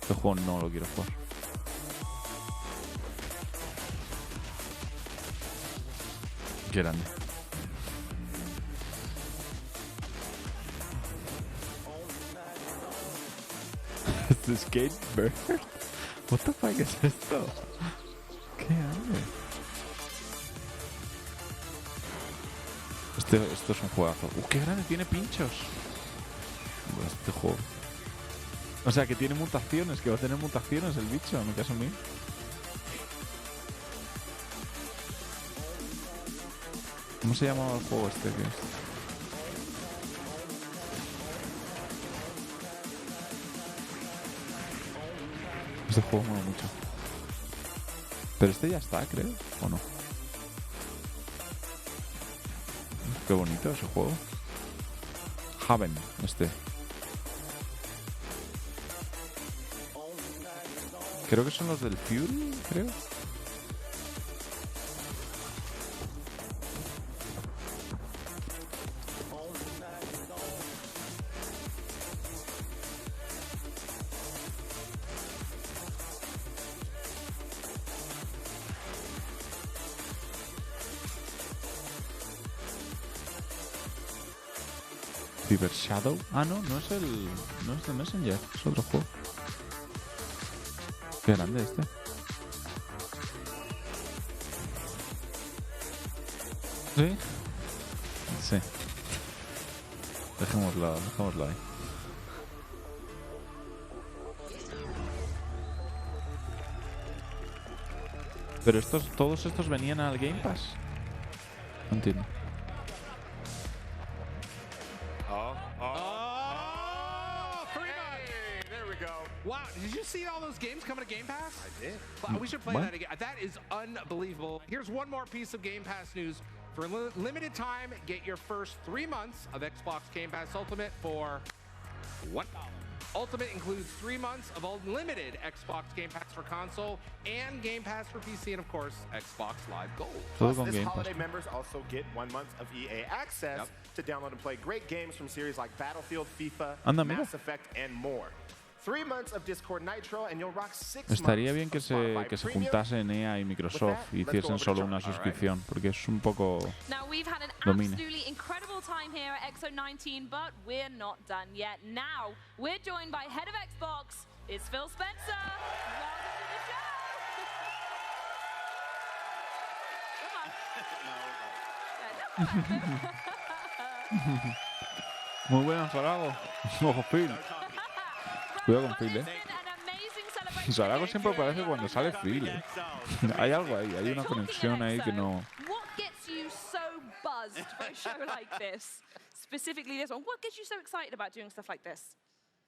Este juego no lo quiero jugar. Qué grande. The Skatebird. What the fuck es esto? ¿Qué hay? Esto es un juegazo. ¡Qué grande! Tiene pinchos. Este juego. O sea, que tiene mutaciones, que va a tener mutaciones el bicho, me caso en mí. ¿Cómo se llama el juego este? ¿Qué es? Este juego me mola mucho. Pero este ya está, creo, ¿o no? Qué bonito ese juego. Haven, este. Creo que son los del Fury, creo. Cyber Shadow. Ah, no, no es el Messenger, es otro juego. Qué grande este. ¿Sí? Sí. Dejémoslo ahí. Pero todos estos venían al Game Pass. No entiendo. Wow, did you see all those games coming to Game Pass? I did. Wow, we should play that again. That is unbelievable. Here's one more piece of Game Pass news. For a limited time, get your first 3 months of Xbox Game Pass Ultimate for $1. Ultimate includes 3 months of unlimited Xbox Game Pass for console and Game Pass for PC, and of course, Xbox Live Gold. Plus, this holiday, members also get 1 month of EA access to download and play great games from series like Battlefield, FIFA, Mass Effect, and more. 3 months of Discord Nitro, and you'll rock 6 Estaría months bien que se juntasen EA y Microsoft y hiciesen solo una suscripción, porque es un poco Now we've had an domine. absolutely incredible time here at XO19, but we're not done yet. Now we're joined by head of Xbox, it's Phil Spencer. Welcome to the show. Muy buenas, Sarago. Ojo, Phil. Cuidado con Phil, Sarago siempre aparece cuando sale Phil. Hay algo ahí, hay una conexión ahí que no. What gets you so buzzed for a show like this? Specifically this one. What gets you so excited about doing stuff like this?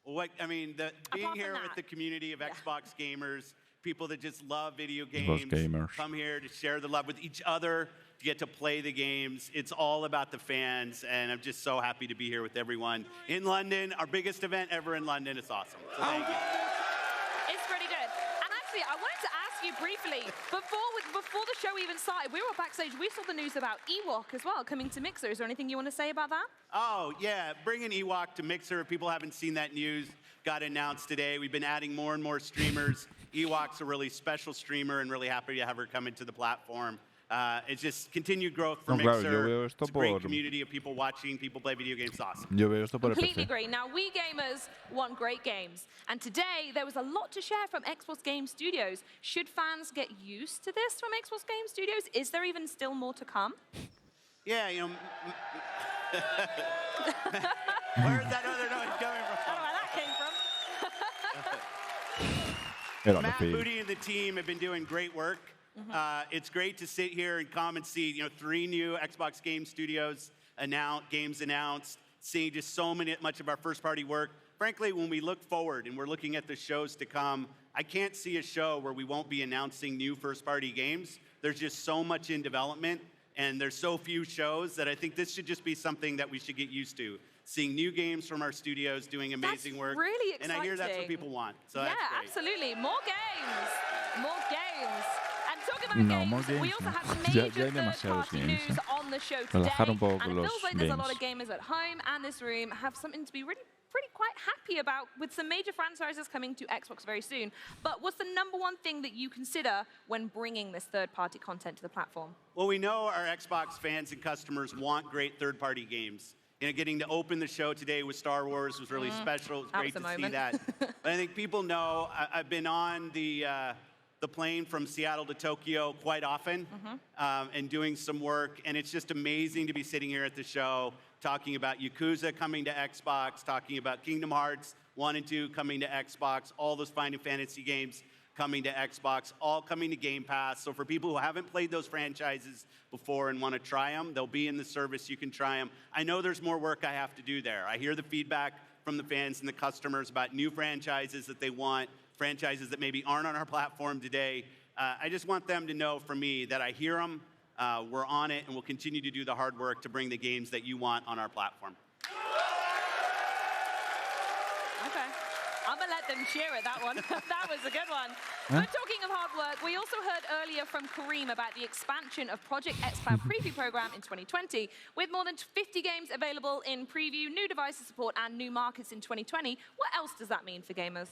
What I mean, being here with the community of Xbox gamers, people that just love video Xbox games, gamers. come here to share the love with each other, to get to play the games. It's all about the fans, and I'm just so happy to be here with everyone in London. Our biggest event ever in London. It's awesome. So thank you. It's pretty good. And actually, I wanted to ask you briefly, before the show even started, we were backstage, we saw the news about Ewok as well, coming to Mixer. Is there anything you want to say about that? Oh, yeah, bringing Ewok to Mixer. If people haven't seen that news, got announced today. We've been adding more and more streamers. Ewok's a really special streamer and really happy to have her come into the platform. It's just continued growth for Mixer. It's a great community of people watching, people play video games. Awesome. Yo veo esto por el Completely PC. agree. Now, we gamers want great games. And today, there was a lot to share from Xbox Game Studios. Should fans get used to this from Xbox Game Studios? Is there even still more to come? Yeah, you know. Where's that other noise coming from? I don't know where that came from. Matt Booty and the team have been doing great work. It's great to sit here and come and see, 3 new Xbox Game Studios games announced, seeing just much of our first-party work. Frankly, when we look forward and we're looking at the shows to come, I can't see a show where we won't be announcing new first-party games. There's just so much in development, and there's so few shows that I think this should just be something that we should get used to. Seeing new games from our studios doing amazing work. Really exciting. And I hear that's what people want. So yeah, that's great. absolutely. More games. More games. And talking about No, more games, we games. also have Ya major hay demasiados third-party games. news on the show today. Relajar un poco And con it los feels like there's a lot of games. gamers at home and this room have something to be pretty quite happy about, with some major franchises coming to Xbox very soon. But what's the #1 thing that you consider when bringing this third-party content to the platform? Well, we know our Xbox fans and customers want great third-party games. getting to open the show today with Star Wars was really special. It was That great was a to see moment. that. But I think people know I've been on the plane from Seattle to Tokyo quite often and doing some work. And it's just amazing to be sitting here at the show talking about Yakuza coming to Xbox, talking about Kingdom Hearts 1 and 2 coming to Xbox, all those Final Fantasy games coming to Xbox, all coming to Game Pass. So for people who haven't played those franchises before and want to try them, they'll be in the service. You can try them. I know there's more work I have to do there. I hear the feedback from the fans and the customers about new franchises that they want, franchises that maybe aren't on our platform today. I just want them to know from me that I hear them, we're on it, and we'll continue to do the hard work to bring the games that you want on our platform. Okay. I'm going to let them cheer at that one. That was a good one. But talking of hard work, we also heard earlier from Kareem about the expansion of Project xCloud Preview Program in 2020. With more than 50 games available in preview, new devices support, and new markets in 2020, what else does that mean for gamers?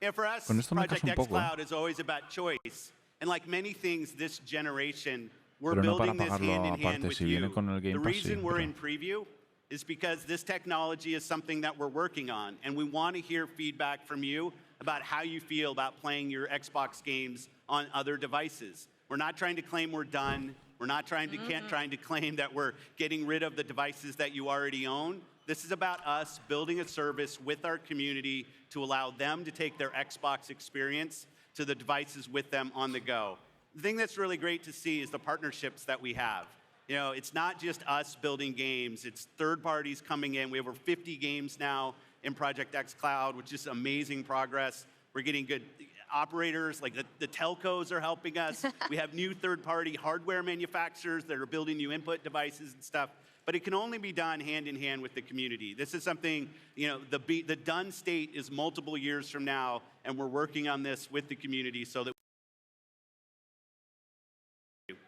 Yeah, for us, Project xCloud is always about choice. And like many things this generation, we're Pero no para building this pagarlo hand in hand aparte, with si you. viene con el The Game Pass, reason sí, we're pero- in preview is because this technology is something that we're working on, and we want to hear feedback from you about how you feel about playing your Xbox games on other devices. We're not trying to claim we're done. We're not trying to claim that we're getting rid of the devices that you already own. This is about us building a service with our community to allow them to take their Xbox experience to the devices with them on the go. The thing that's really great to see is the partnerships that we have. You know, it's not just us building games, it's third parties coming in. We have over 50 games now in Project xCloud, which is amazing progress. We're getting good operators, like the telcos are helping us. We have new third-party hardware manufacturers that are building new input devices and stuff. But it can only be done hand in hand with the community. This is something, you know, the done state is multiple years from now, and we're working on this with the community so that.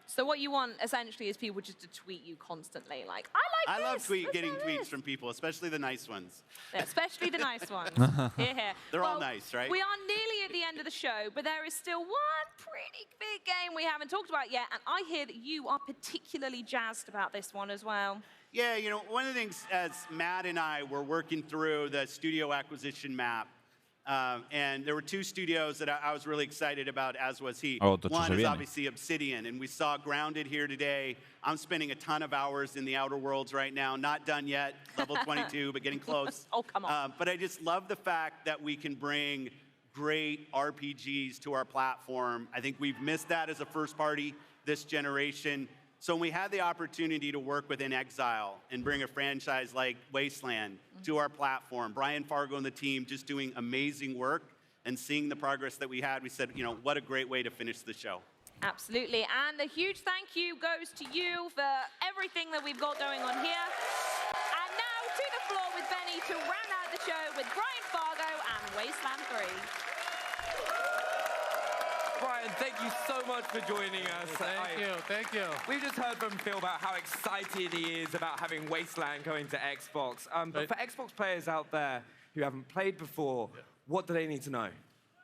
So what you want, essentially, is people just to tweet you constantly, like, I love this, getting let's do tweets this. from people, especially the nice ones. Yeah, especially the nice ones. Here, here. They're all Well, nice, right? We are nearly at the end of the show, but there is still one pretty big game we haven't talked about yet, and I hear that you are particularly jazzed about this one as well. Yeah, you know, one of the things as Matt and I were working through the studio acquisition map, and there were two studios that I was really excited about, as was he. Oh, to co se One is viene. obviously Obsidian, and we saw Grounded here today. I'm spending a ton of hours in the Outer Worlds right now, not done yet, level 22, but getting close. Oh, come on. But I just love the fact that we can bring great RPGs to our platform. I think we've missed that as a first party this generation. So when we had the opportunity to work with In Exile and bring a franchise like Wasteland to our platform, Brian Fargo and the team just doing amazing work and seeing the progress that we had, we said, you know, what a great way to finish the show. Absolutely, and a huge thank you goes to you for everything that we've got going on here. And now to the floor with Benny to round out the show with Brian Fargo and Wasteland 3. Brian, thank you so much for joining us. Thank you. We've just heard from Phil about how excited he is about having Wasteland going to Xbox. But for Xbox players out there who haven't played before, what do they need to know?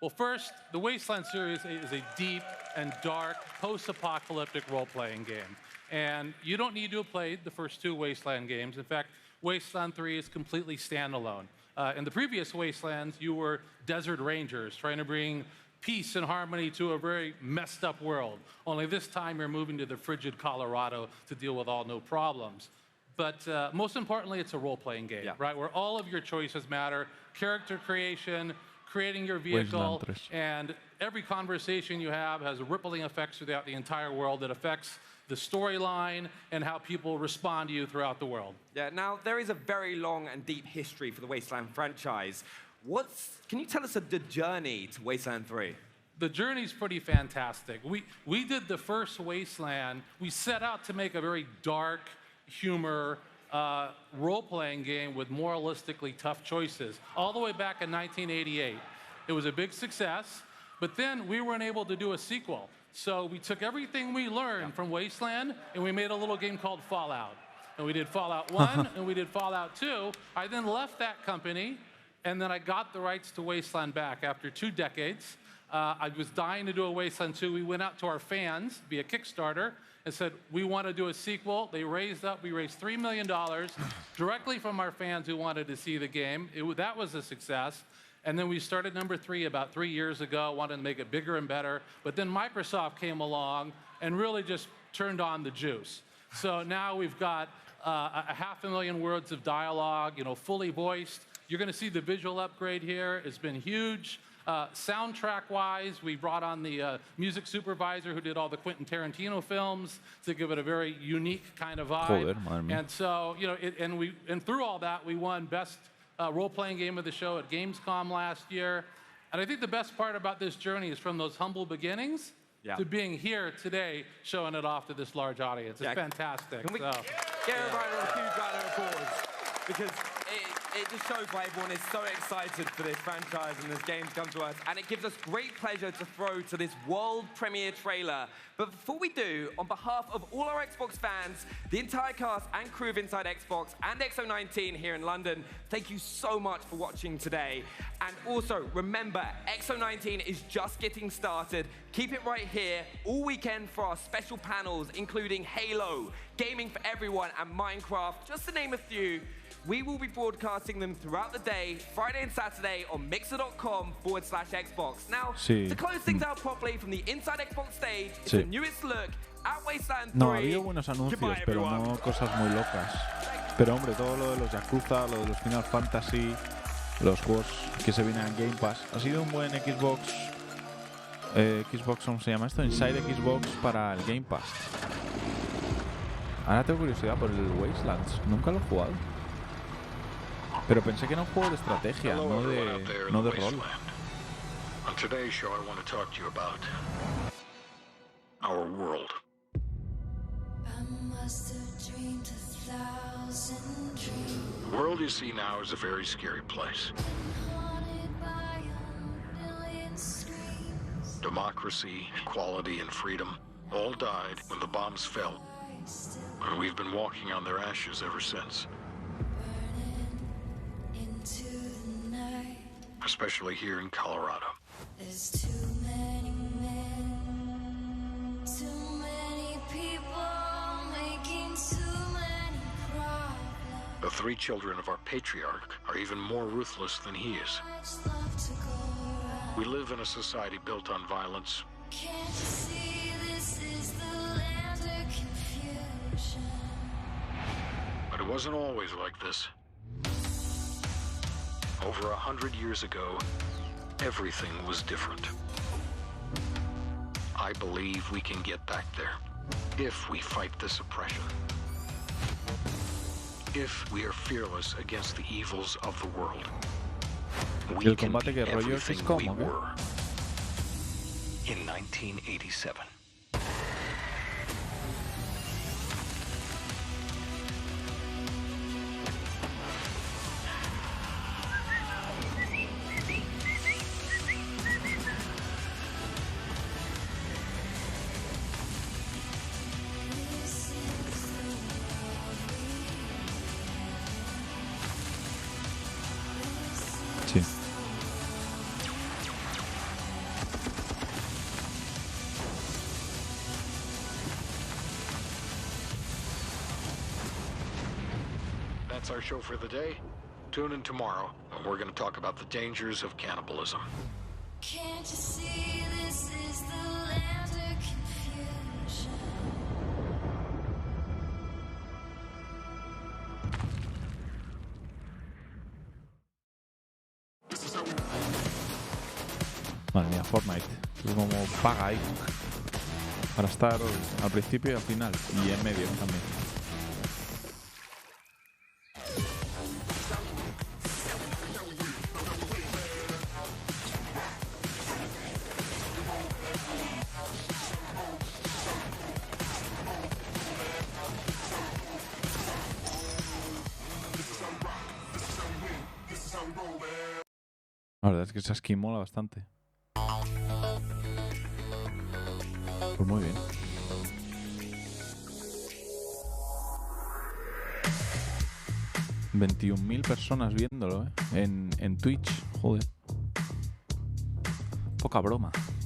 Well, first, the Wasteland series is a deep and dark post-apocalyptic role-playing game. And you don't need to have played the first two Wasteland games. In fact, Wasteland 3 is completely standalone. In the previous Wastelands, you were desert rangers trying to bring peace and harmony to a very messed up world. Only this time you're moving to the frigid Colorado to deal with all no problems. But most importantly, it's a role-playing game, right? Where all of your choices matter, character creation, creating your vehicle, and every conversation you have has rippling effects throughout the entire world that affects the storyline and how people respond to you throughout the world. Yeah, now, there is a very long and deep history for the Wasteland franchise. Can you tell us the journey to Wasteland 3? The journey's pretty fantastic. We did the first Wasteland. We set out to make a very dark humor role-playing game with moralistically tough choices, all the way back in 1988. It was a big success, but then we weren't able to do a sequel. So we took everything we learned from Wasteland, and we made a little game called Fallout. And we did Fallout 1, and we did Fallout 2. I then left that company, and then I got the rights to Wasteland back after 2 decades. I was dying to do a Wasteland 2. We went out to our fans via Kickstarter and said, we want to do a sequel. We raised $3 million directly from our fans who wanted to see the game. That was a success. And then we started number 3 about 3 years ago, wanted to make it bigger and better. But then Microsoft came along and really just turned on the juice. So now we've got 500,000 words of dialogue, fully voiced. You're going to see the visual upgrade here. It's been huge. Soundtrack-wise, we brought on the music supervisor who did all the Quentin Tarantino films to give it a very unique kind of vibe. And so, and through all that, we won Best Role-Playing Game of the Show at Gamescom last year. And I think the best part about this journey is from those humble beginnings to being here today, showing it off to this large audience. It's fantastic. Can we get everybody a huge round of applause? Because it just shows why everyone is so excited for this franchise and this game to come to us. And it gives us great pleasure to throw to this world premiere trailer. But before we do, on behalf of all our Xbox fans, the entire cast and crew of Inside Xbox and XO19 here in London, thank you so much for watching today. And also, remember, XO19 is just getting started. Keep it right here all weekend for our special panels, including Halo, Gaming for Everyone, and Minecraft, just to name a few. We will be broadcasting them throughout the day, Friday and Saturday, on mixer.com/Xbox. Now, to close things out properly from the Inside Xbox stage, it's the newest look at Wasteland 3. No, ha habido buenos anuncios, pero no cosas muy locas. Pero hombre, todo lo de los Yakuza, lo de los Final Fantasy, los juegos que se vienen en Game Pass, ha sido un buen Xbox, ¿cómo se llama esto? Inside Xbox para el Game Pass. Ahora tengo curiosidad por el Wastelands, nunca lo he jugado. Pero pensé que era un juego de estrategia, no de rol. On today's show, I want to talk to you about our world. The world you see now is a very scary place. Democracy, equality, and freedom all died when the bombs fell. And we've been walking on their ashes ever since. Especially here in Colorado. There's too many men, too many people making too many problems. The 3 children of our patriarch are even more ruthless than he is. We live in a society built on violence. Can't you see this is the land of confusion? But it wasn't always like this. Over 100 years ago, everything was different. I believe we can get back there if we fight this oppression. If we are fearless against the evils of the world. We can be everything we were in 1987. Sí. That's our show for the day. Tune in tomorrow, and we're going to talk about the dangers of cannibalism. Can't you see this is the land of confusion? Madre mía, Fortnite. Es como paga ahí. Para estar al principio y al final. Y en medio también. La verdad es que esa skin mola bastante. Pues muy bien. ...21.000 personas viéndolo, en Twitch. Joder. poca broma.